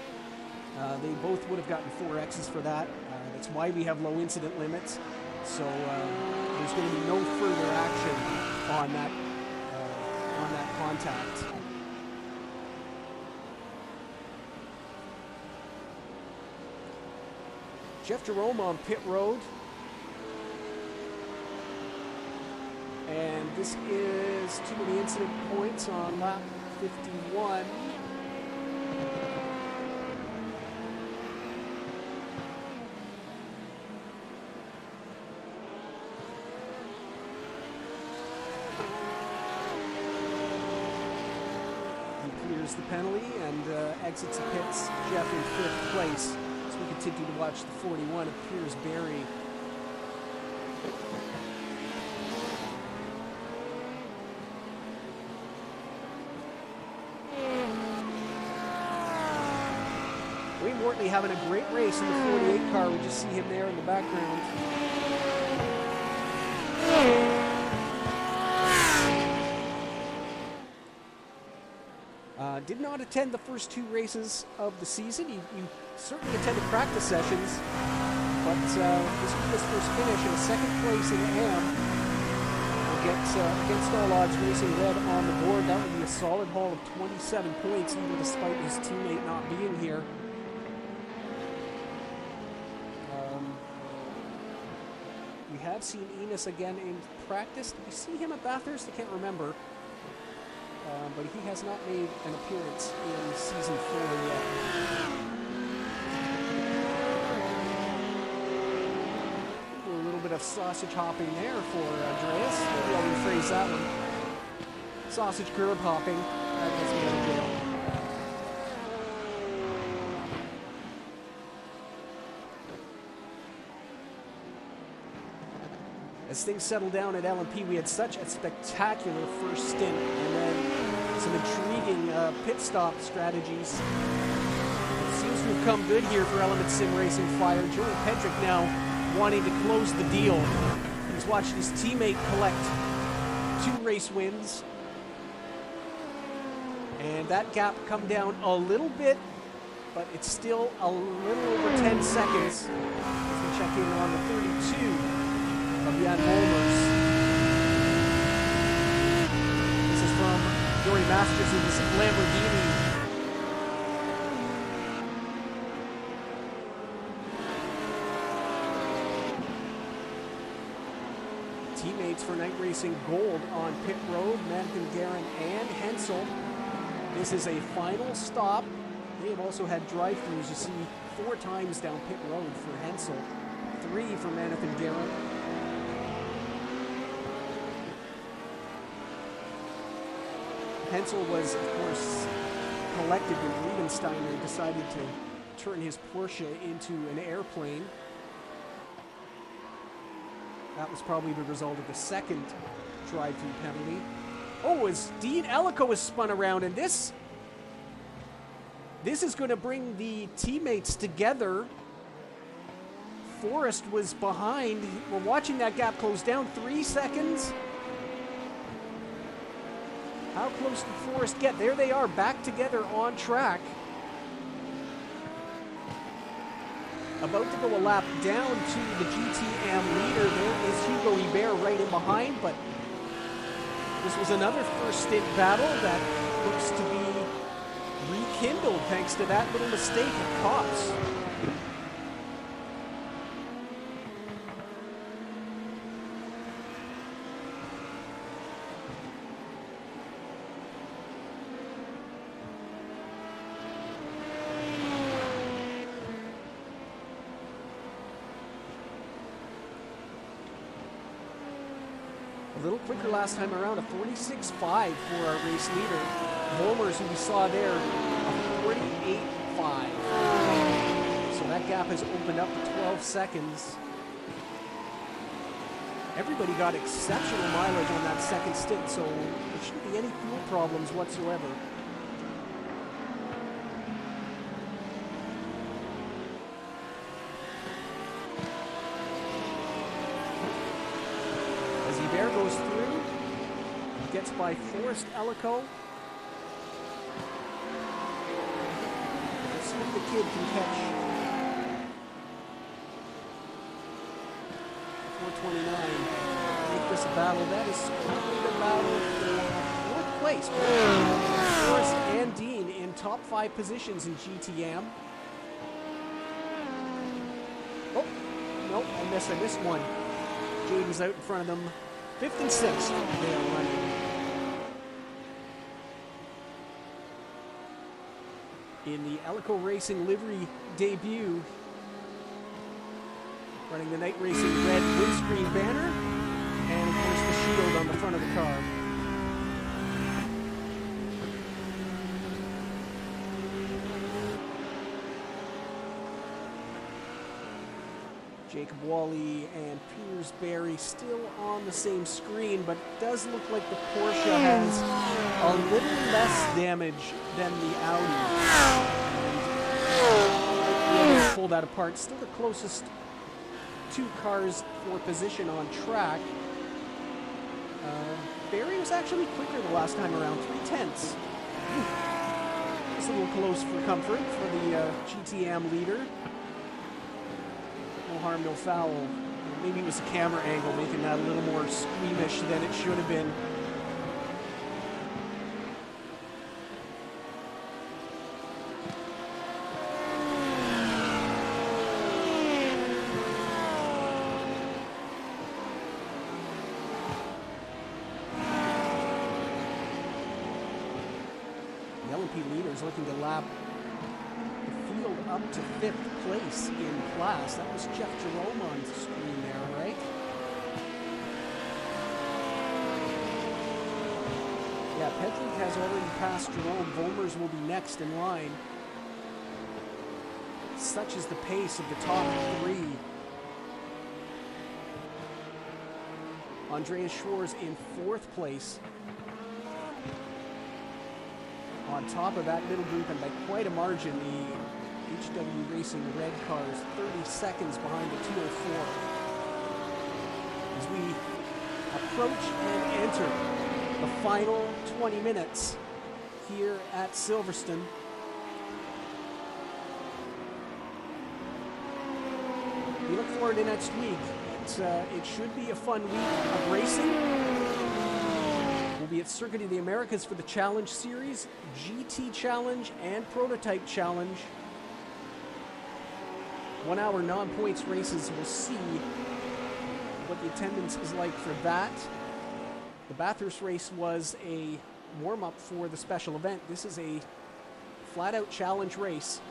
S1: They both would have gotten 4 X's for that. That's why we have low incident limits. So there's going to be no further action on that contact. Jeff Jerome on pit road. And this is too many incident points on lap 51. He clears the penalty and exits the pits. Jeff in 5th place. As we continue to watch the 41 of Piers Berry. Wayne Wortley having a great race in the 48 car. We just see him there in the background. Did not attend the first 2 races of the season. You certainly attended practice sessions, but this will be his first finish in a 2nd place in AM. Against all odds, racing red on the board. That would be a solid haul of 27 points, even despite his teammate not being here. We have seen Enos again in practice. Did we see him at Bathurst? I can't remember. But he has not made an appearance in season 4 yet. A little bit of sausage hopping there for Andreas. Maybe I'll rephrase that one. Sausage curb hopping. That gets me out of jail. As things settle down at LMP, we had such a spectacular first stint, and then some intriguing pit stop strategies. It seems to have come good here for Element Sim Racing Fire. Joey Pedrick now wanting to close the deal. He's watched his teammate collect 2 race wins, and that gap come down a little bit, but it's still a little over 10 seconds. As we check in on the 32. Of Jan Molmers. This is from Dory Masters' Lamborghini. Teammates for Night Racing Gold on pit road, Mankin, Guerin, and Hensel. This is a final stop. They have also had drive-thrus, you see, 4 times down pit road for Hensel, 3 for Manathan Guerin. Hensel was, of course, collected when Riebensteiner decided to turn his Porsche into an airplane. That was probably the result of the 2nd drive-through penalty. Oh, as Dean Ellico is spun around, and this is going to bring the teammates together. Forrest was behind. We're watching that gap close down. 3 seconds. How close did Forrest get? There they are, back together on track. About to go a lap down to the GTM leader. There is Hugo Ibert right in behind, but this was another first stint battle that looks to be rekindled thanks to that little mistake at Cops. A little quicker last time around, a 46.5 for our race leader. Molmers, who we saw there, a 48.5. So that gap has opened up to 12 seconds. Everybody got exceptional mileage on that 2nd stint, so there shouldn't be any fuel problems whatsoever. by Forrest Ellico. Let's see if the kid can catch 429. Make this a battle. That is currently the battle for fourth place. Forrest and Dean in top 5 positions in GTM. Oh, nope, I missed one. Jaden's out in front of them. 5th and 6th, they are running. In the Ellico Racing livery debut, running the night racing red windscreen banner, and of course the shield on the front of the car. Jacob Wally and Piers Barry still on the same screen, but it does look like the Porsche has a little less damage than the Audi. And pull that apart. Still the closest 2 cars for position on track. Barry was actually quicker the last time around, 3/10. It's a little close for comfort for the GTM leader. No harm, no foul. Maybe it was a camera angle making that a little more squeamish than it should have been. The LMP leader is looking to lap up to 5th place in class. That was Jeff Jerome on the screen there, right? Yeah, Pedrick has already passed Jerome. Volmers will be next in line. Such is the pace of the top 3. Andreas Schwarz in 4th place. On top of that middle group, and by quite a margin, the HW Racing red cars 30 seconds behind the 204. As we approach and enter the final 20 minutes here at Silverstone. We look forward to next week. It should be a fun week of racing. We'll be at Circuit of the Americas for the Challenge Series, GT Challenge, and Prototype Challenge. 1 hour non-points races. We'll see what the attendance is like for that. The Bathurst race was a warm-up for the special event. This is a flat-out challenge race.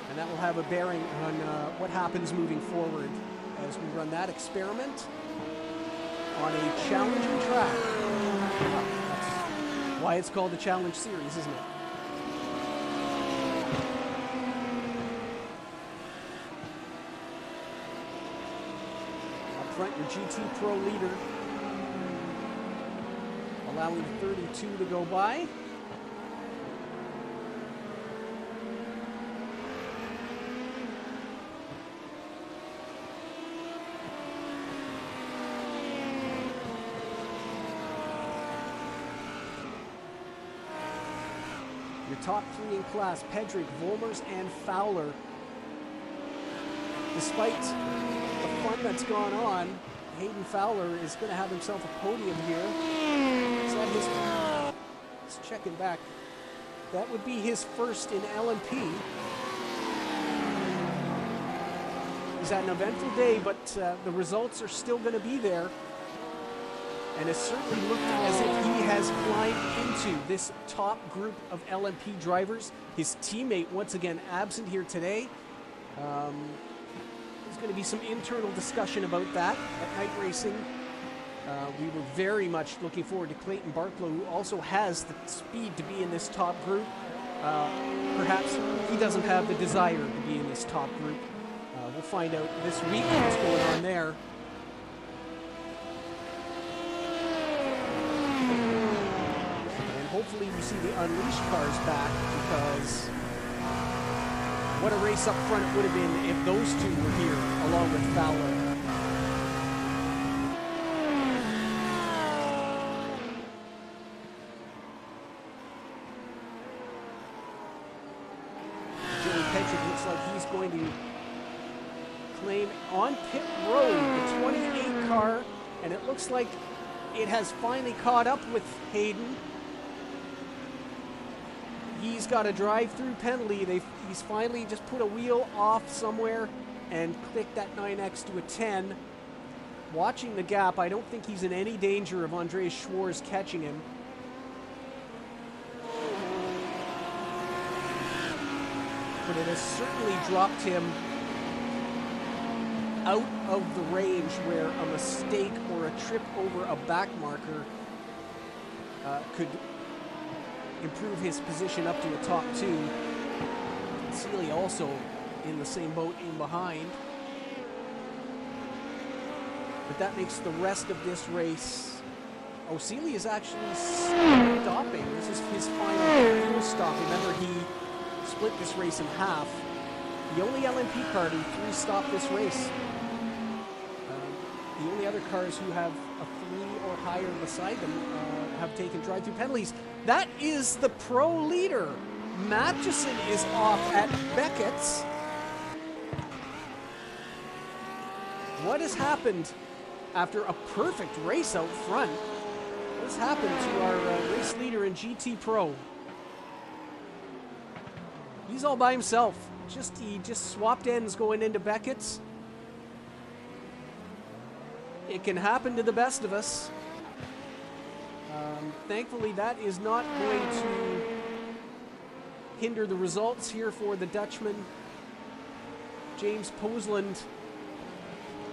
S1: And that will have a bearing on what happens moving forward as we run that experiment on a challenging track. Well, that's why it's called the Challenge Series, isn't it? Front, your GT Pro leader, allowing 32 to go by. Your top 3 in class, Pedrick, Volmers, and Fowler. Despite the fun that's gone on, Hayden Fowler is going to have himself a podium here. Is that his? Let's check it back. That would be his first in LMP. He's had an eventful day, but the results are still going to be there. And it certainly looked as if he has climbed into this top group of LMP drivers. His teammate, once again, absent here today. There's going to be some internal discussion about that at night racing. We were very much looking forward to Clayton Barklow, who also has the speed to be in this top group. Perhaps he doesn't have the desire to be in this top group. We'll find out this week what's going on there. And hopefully we see the Unleashed cars back, because what a race up front it would have been if those two were here along with Fowler. Patrick looks like he's going to claim on pit road the 28 car, and it looks like it has finally caught up with Hayden. He's got a drive-through penalty. He's finally just put a wheel off somewhere and clicked that 9X to a 10. Watching the gap, I don't think he's in any danger of Andreas Schwarz catching him. But it has certainly dropped him out of the range where a mistake or a trip over a back marker could improve his position up to a top 2. Seely also in the same boat in behind. But that makes the rest of this race... Oh, Seely is actually stopping. This is his final fuel stop. Remember, he split this race in half. The only LMP car to 3-stop this race. The only other cars who have a 3 or higher beside them have taken drive-through penalties. That is the pro leader. Matchison is off at Beckett's. What has happened after a perfect race out front? What has happened to our race leader in GT Pro? He's all by himself. He just swapped ends going into Beckett's. It can happen to the best of us. Thankfully, that is not going to hinder the results here for the Dutchman. James Posland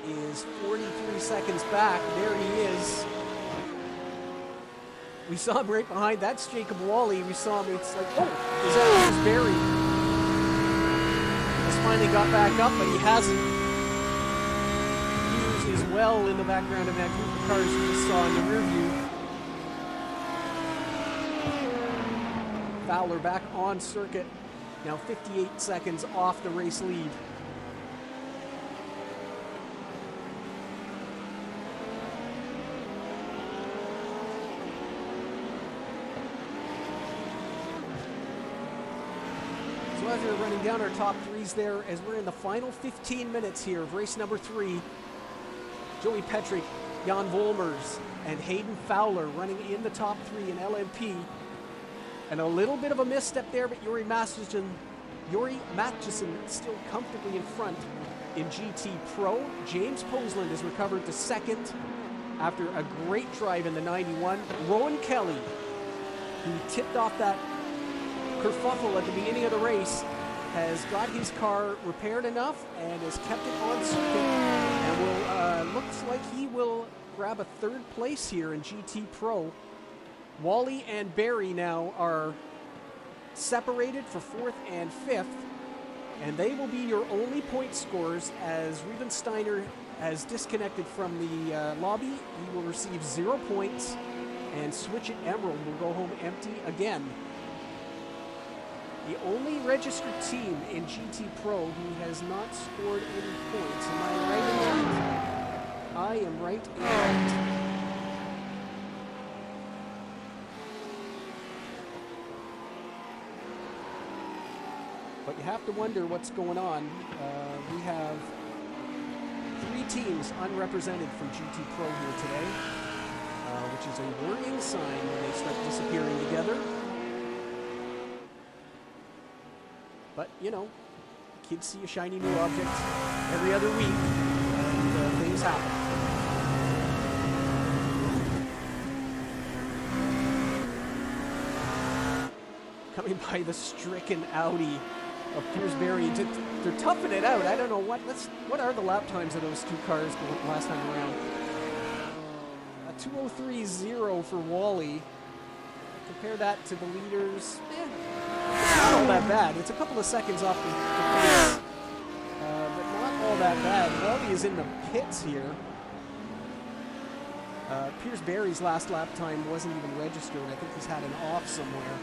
S1: is 43 seconds back. There he is. We saw him right behind. That's Jacob Wally. We saw him. It's like, oh, is that Bruce Berry? He's finally got back up, but he hasn't. Hughes is well in the background of that group of cars we just saw in the rear view. Fowler back on circuit. Now 58 seconds off the race lead. So as we're running down our top 3s there, as we're in the final 15 minutes here of race number 3, Joey Petrick, Jan Volmers, and Hayden Fowler running in the top 3 in LMP. And a little bit of a misstep there, but Yuri Matchison still comfortably in front in GT Pro. James Posland has recovered to second after a great drive in the 91. Rowan Kelly, who tipped off that kerfuffle at the beginning of the race, has got his car repaired enough and has kept it on circuit, and looks like he will grab a 3rd place here in GT Pro. Wally and Barry now are separated for 4th and 5th, and they will be your only point scorers as Ruben Steiner has disconnected from the lobby. He will receive 0 points, and Switch It Emerald will go home empty again. The only registered team in GT Pro who has not scored any points. Am I right in that? I am right in that. But you have to wonder what's going on. We have 3 teams unrepresented from GT Pro here today, which is a worrying sign when they start disappearing together. But, you know, kids see a shiny new object every other week, and things happen. Coming by the stricken Audi of Piersbury. They're toughing it out. I don't know what are the lap times of those 2 cars last time around. A 2:03.0 for Wally. Compare that to the leaders. It's not all that bad. It's a couple of seconds off the pace, but not all that bad. Wally is in the pits here. Piersbury's last lap time wasn't even registered. I think he's had an off somewhere.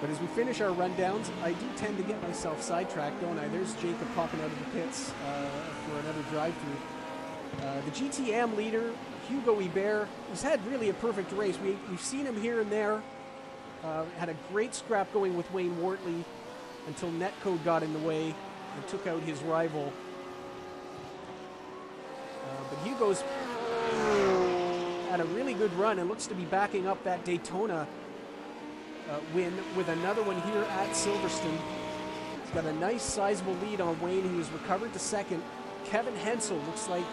S1: But as we finish our rundowns, I do tend to get myself sidetracked, don't I? There's Jacob popping out of the pits for another drive-through. The GTM leader, Hugo Ibert, he's had really a perfect race. We've seen him here and there. Had a great scrap going with Wayne Wortley until Netcode got in the way and took out his rival. But Hugo's had a really good run and looks to be backing up that Daytona win with another one here at Silverstone. He's got a nice sizable lead on Wayne, who has recovered to second. Kevin Hensel looks like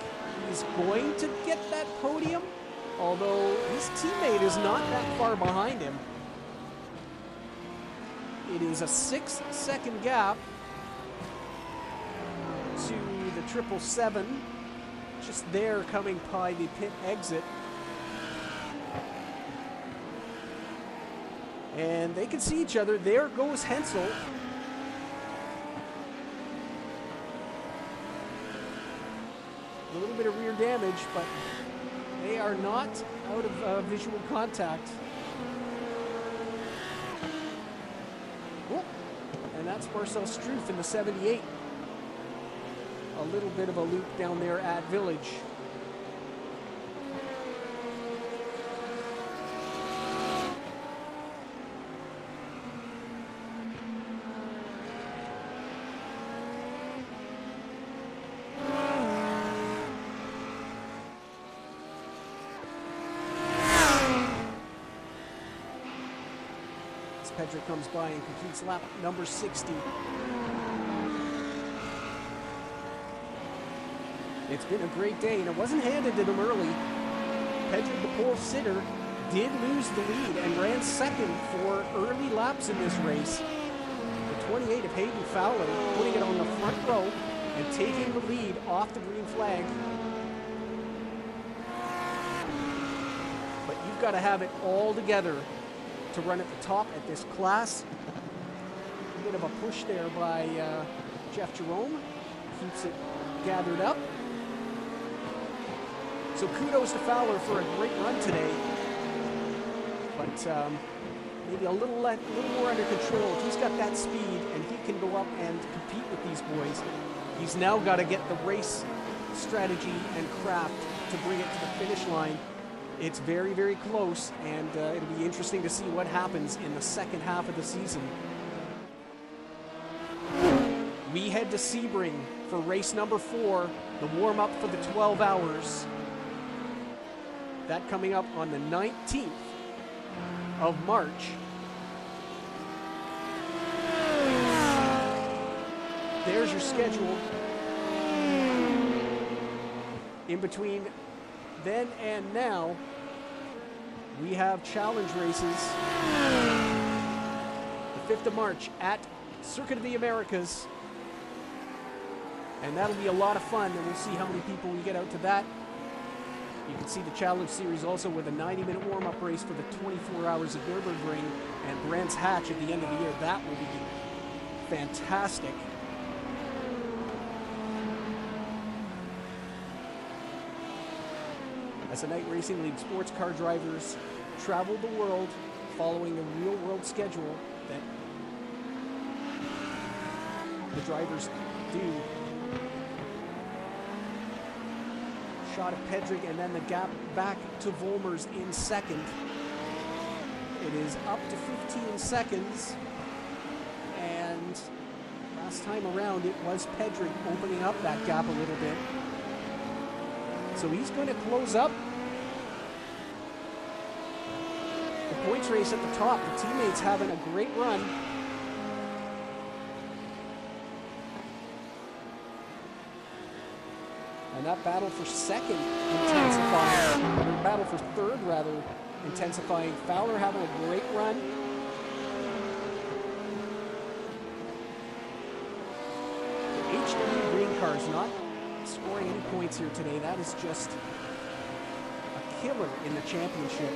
S1: he's going to get that podium, although his teammate is not that far behind him. It is a 6-second gap to the 777, just there coming by the pit exit. And they can see each other. There goes Hensel. A little bit of rear damage, but they are not out of visual contact. Oh, and that's Marcel Struff in the 78. A little bit of a loop down there at Village. Pedrick comes by and completes lap number 60. It's been a great day, and it wasn't handed to them early. Pedrick, the pole sitter, did lose the lead and ran second for early laps in this race. The 28 of Hayden Fowler putting it on the front row and taking the lead off the green flag. But you've got to have it all together to run at the top at this class. A bit of a push there by Jeff Jerome. Keeps it gathered up. So kudos to Fowler for a great run today. But maybe a little more under control. If he's got that speed and he can go up and compete with these boys, he's now got to get the race strategy and craft to bring it to the finish line. It's very, very close, and it'll be interesting to see what happens in the second half of the season. We head to Sebring for race number 4, the warm-up for the 12 hours. That coming up on the 19th of March. There's your schedule. In between then and now, we have challenge races. The 5th of March at Circuit of the Americas. And that'll be a lot of fun, and we'll see how many people we get out to that. You can see the challenge series also with a 90-minute warm-up race for the 24 hours of Nürburgring and Brands Hatch at the end of the year. That will be fantastic. As the Night Racing League sports car drivers travel the world following a real-world schedule that the drivers do. Shot of Pedrick and then the gap back to Volmers in second. It is up to 15 seconds, and last time around it was Pedrick opening up that gap a little bit. So he's going to close up the points race at the top. The teammates having a great run. And that battle for second intensifying, or battle for third rather, intensifying. Fowler having a great run. The HW green car is not scoring any points here today. That is just a killer in the championship.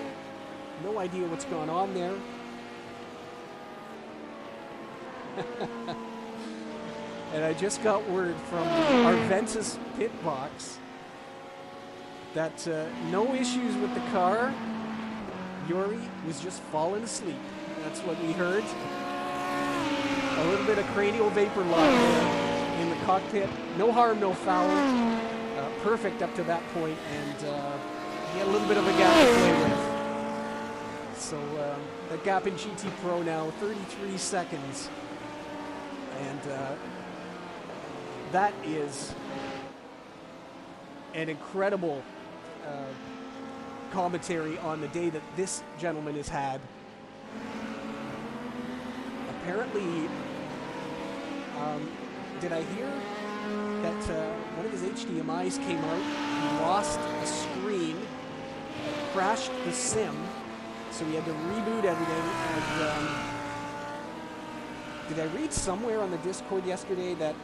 S1: No idea what's going on there. And I just got word from our Ventus pit box that no issues with the car. Yuri was just falling asleep. That's what we heard. A little bit of cranial vapor lock there in the cockpit. No harm, no foul. perfect up to that point, and he had a little bit of a gap to play with. So the gap in GT Pro now, 33 seconds. And that is an incredible commentary on the day that this gentleman has had. Apparently, did I hear that one of his HDMIs came out, he lost a screen, crashed the sim, so he had to reboot everything. And did I read somewhere on the Discord yesterday that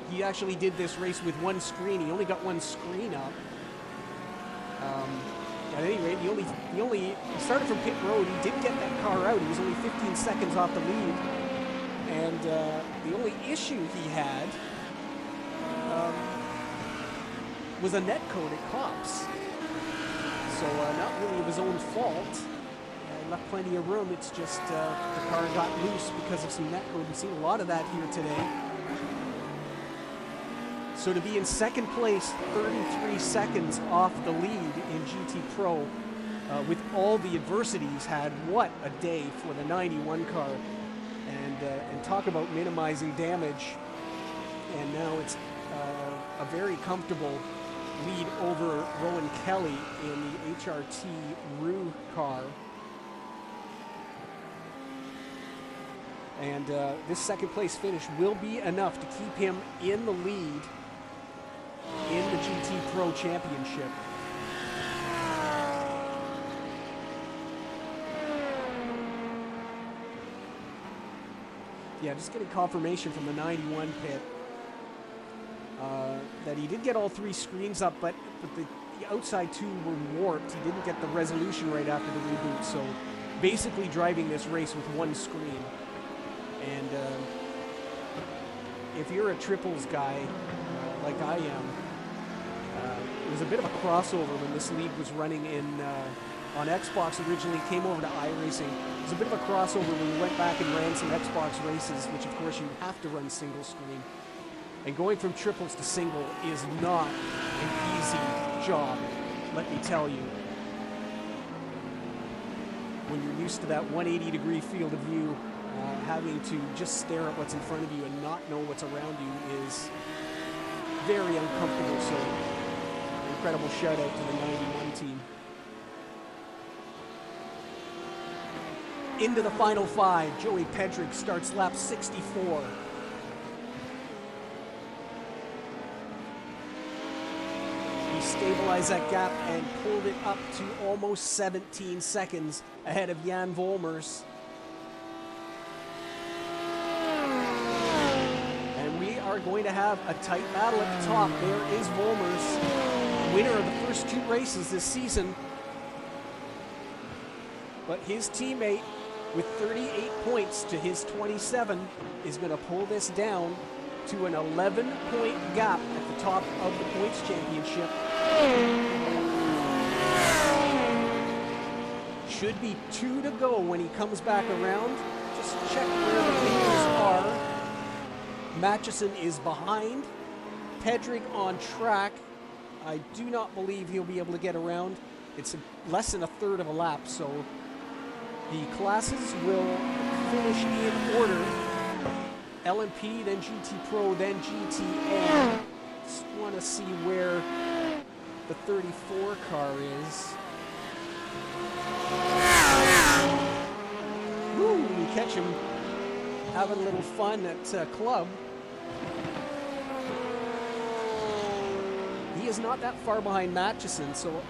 S1: he actually did this race with one screen? He only got one screen up. At any rate, he started from pit road. He did get that car out. He was only 15 seconds off the lead. And the only issue he had was a netcode at Cops. So not really of his own fault. Left plenty of room. It's just the car got loose because of some netcode. We've seen a lot of that here today. So to be in second place, 33 seconds off the lead in GT Pro, with all the adversities had, what a day for the 91 car. And talk about minimizing damage. And now it's a very comfortable lead over Rowan Kelly in the HRT Rue car. And this second place finish will be enough to keep him in the lead in the GT Pro Championship. Yeah, just getting confirmation from the 91 pit that he did get all three screens up, but the outside two were warped. He didn't get the resolution right after the reboot, so basically driving this race with one screen. And if you're a triples guy like I am, it was a bit of a crossover when this league was running in on Xbox originally, came over to iRacing. It was a bit of a crossover when we went back and ran some Xbox races, which of course you have to run single screen. And going from triples to single is not an easy job, let me tell you. When you're used to that 180-degree field of view, having to just stare at what's in front of you and not know what's around you is very uncomfortable. So incredible shout out to the 91 team. Into the final five, Joey Pedrick starts lap 64. He stabilized that gap and pulled it up to almost 17 seconds ahead of Jan Volmers. Are going to have a tight battle at the top. There is Volmers, winner of the first two races this season. But his teammate, with 38 points to his 27, is going to pull this down to an 11-point gap at the top of the points championship. Should be 2 to go when he comes back around. Just check where the leaders are. Matchison is behind. Pedrick on track. I do not believe he'll be able to get around. It's less than a third of a lap, so the classes will finish in order. LMP, then GT Pro, then GTN. Just want to see where the 34 car is. Woo, you catch him having a little fun at club. He is not that far behind Matchison, so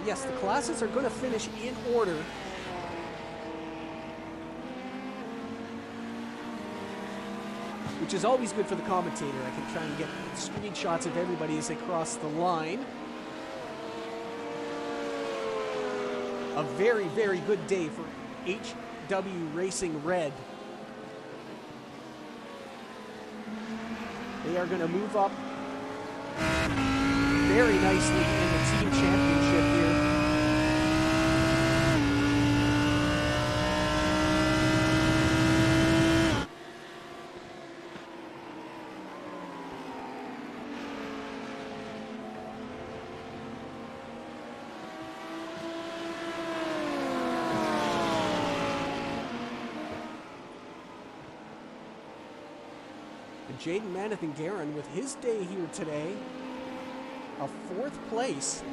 S1: yes, the classes are going to finish in order. Which is always good for the commentator. I can try and get screenshots of everybody as they cross the line. A very, very good day for HW Racing Red. They are going to move up very nicely in the team championship here. Jaden Manathan-Garin with his day here today. A 4th place.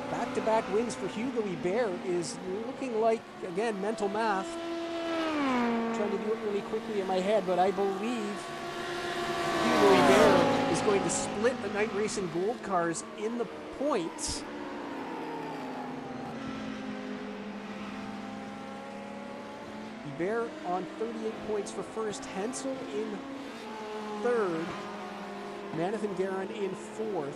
S1: Back-to-back wins for Hugo Ibert is looking like, again, mental math. I'm trying to do it really quickly in my head, but I believe Hugo Ibert is going to split the night racing gold cars in the points. Ibert on 38 points for first, Hensel in 3rd, Manathan-Garin in 4th.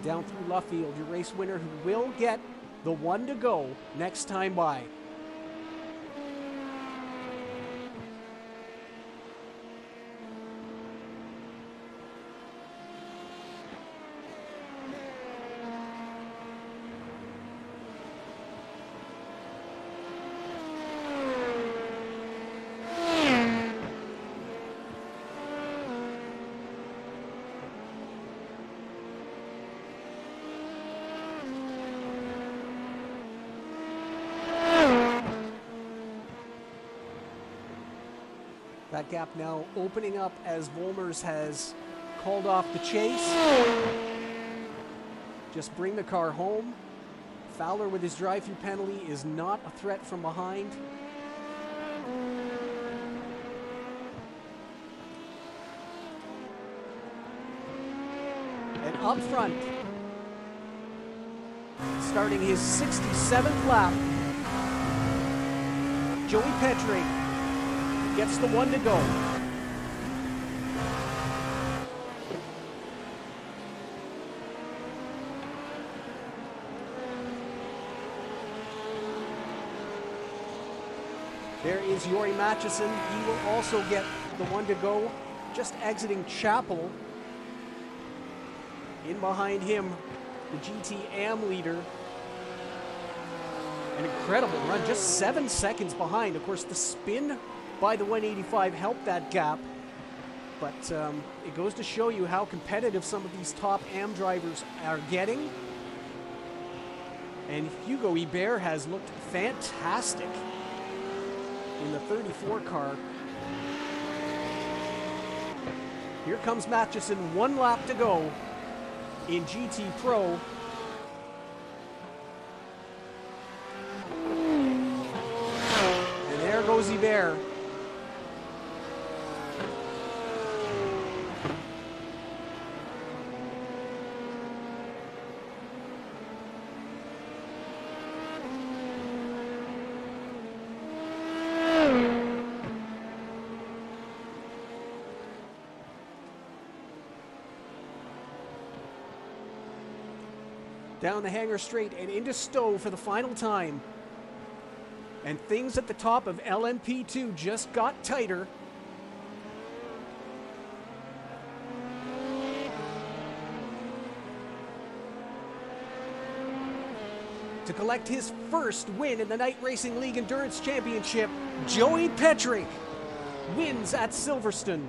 S1: Down through Luffield, your race winner who will get the 1 to go next time by. That gap now opening up as Volmers has called off the chase. Just bring the car home. Fowler with his drive-through penalty is not a threat from behind. And up front, starting his 67th lap, Joey Petrie gets the 1 to go. There is Yori Matchison. He will also get the 1 to go, just exiting Chapel. In behind him, the GT-AM leader. An incredible run, just 7 seconds behind. Of course, the spin by the 185 helped that gap, but it goes to show you how competitive some of these top AM drivers are getting. And Hugo Ibert has looked fantastic in the 34 car. Here comes Matchison, 1 lap to go in GT Pro. And there goes Ibert. Down the Hangar Straight and into Stowe for the final time. And things at the top of LMP2 just got tighter. To collect his first win in the Night Racing League Endurance Championship, Joey Petrie wins at Silverstone.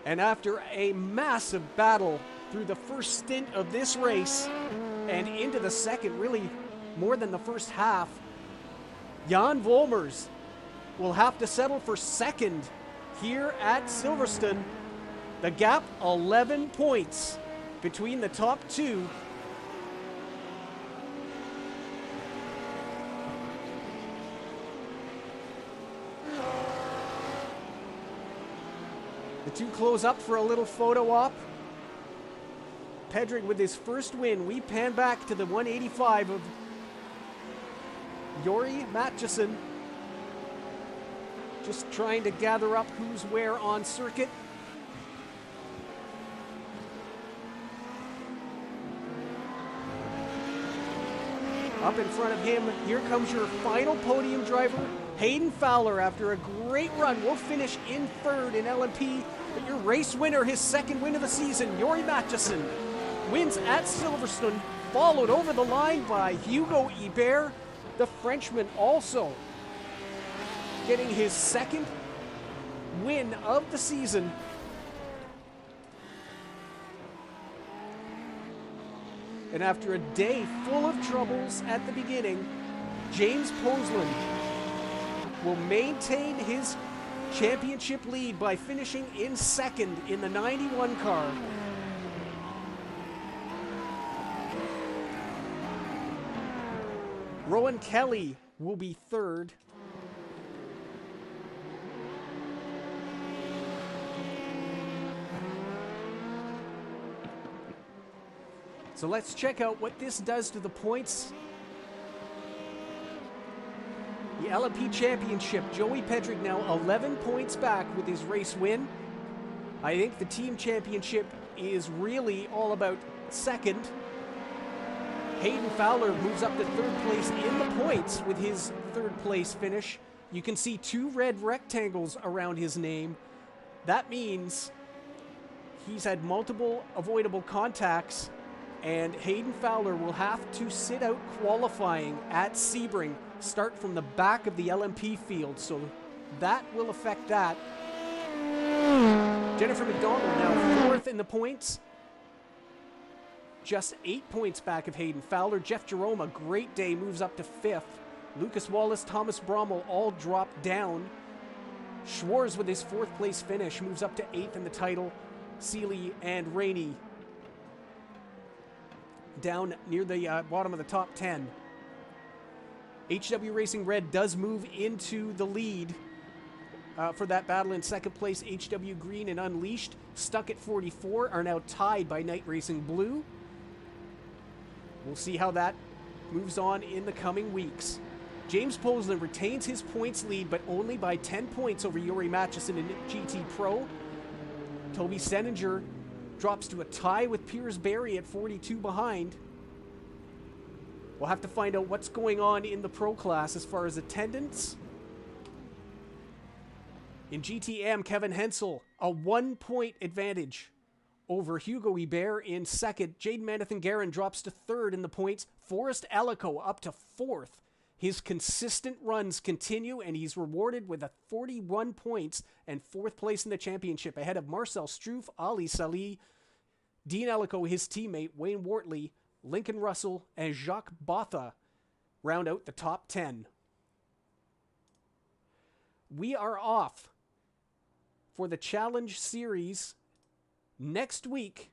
S1: And after a massive battle through the first stint of this race and into the second, really more than the first half, Jan Volmers will have to settle for second here at Silverstone. The gap, 11 points between the top two. The two close up for a little photo op. Pedrick with his first win. We pan back to the 185 of Yori Matchison. Just trying to gather up who's where on circuit. Up in front of him, here comes your final podium driver, Hayden Fowler, after a great run, will finish in third in LMP. But your race winner, his second win of the season, Jori Mathiesen, wins at Silverstone, followed over the line by Hugo Ibert, the Frenchman, also getting his second win of the season. And after a day full of troubles at the beginning, James Posland will maintain his championship lead by finishing in second in the 91 car. Rowan Kelly will be third. So let's check out what this does to the points. The LMP Championship, Joey Pedrick now 11 points back with his race win. I think the team championship is really all about second. Hayden Fowler moves up to third place in the points with his third place finish. You can see 2 red rectangles around his name. That means he's had multiple avoidable contacts, and Hayden Fowler will have to sit out qualifying at Sebring, start from the back of the LMP field, so that will affect that. Jennifer McDonald now fourth in the points, just 8 points back of Hayden Fowler. Jeff Jerome, a great day, moves up to fifth. Lucas Wallace, Thomas Brommel all drop down. Schwarz with his fourth place finish moves up to eighth in the title. Seeley and Rainey down near the bottom of the top 10. HW Racing Red does move into the lead for that battle in second place. HW Green and Unleashed, stuck at 44, are now tied by Night Racing Blue. We'll see how that moves on in the coming weeks. James Posland retains his points lead, but only by 10 points over Jori Mathiesen in GT Pro. Toby Seninger drops to a tie with Piers Berry at 42 behind. We'll have to find out what's going on in the pro class as far as attendance. In GTM, Kevin Hensel, a 1-point advantage over Hugo Ibert in second. Jaden Manathan-Garin drops to third in the points. Forrest Alico up to fourth. His consistent runs continue, and he's rewarded with a 41 points and fourth place in the championship, ahead of Marcel Struff, Ali Salih, Dean Alico, his teammate, Wayne Wortley, Lincoln Russell, and Jacques Botha round out the top 10. We are off for the Challenge Series next week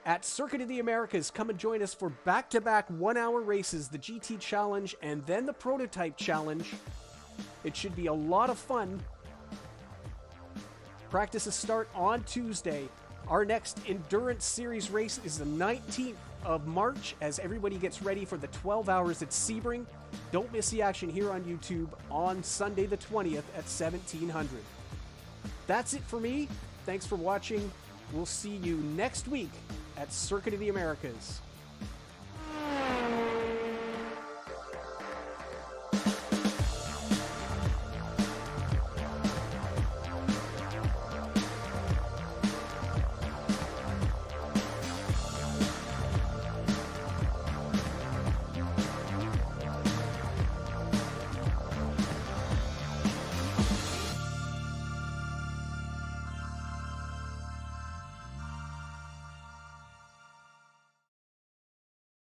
S1: at Circuit of the Americas. Come and join us for back-to-back 1-hour races, the GT Challenge and then the Prototype Challenge. It should be a lot of fun. Practices start on Tuesday. Our next Endurance Series race is the 19th of March as everybody gets ready for the 12 hours at Sebring. Don't miss the action here on YouTube on Sunday the 20th at 1700. That's it for me. Thanks for watching. We'll see you next week at Circuit of the Americas.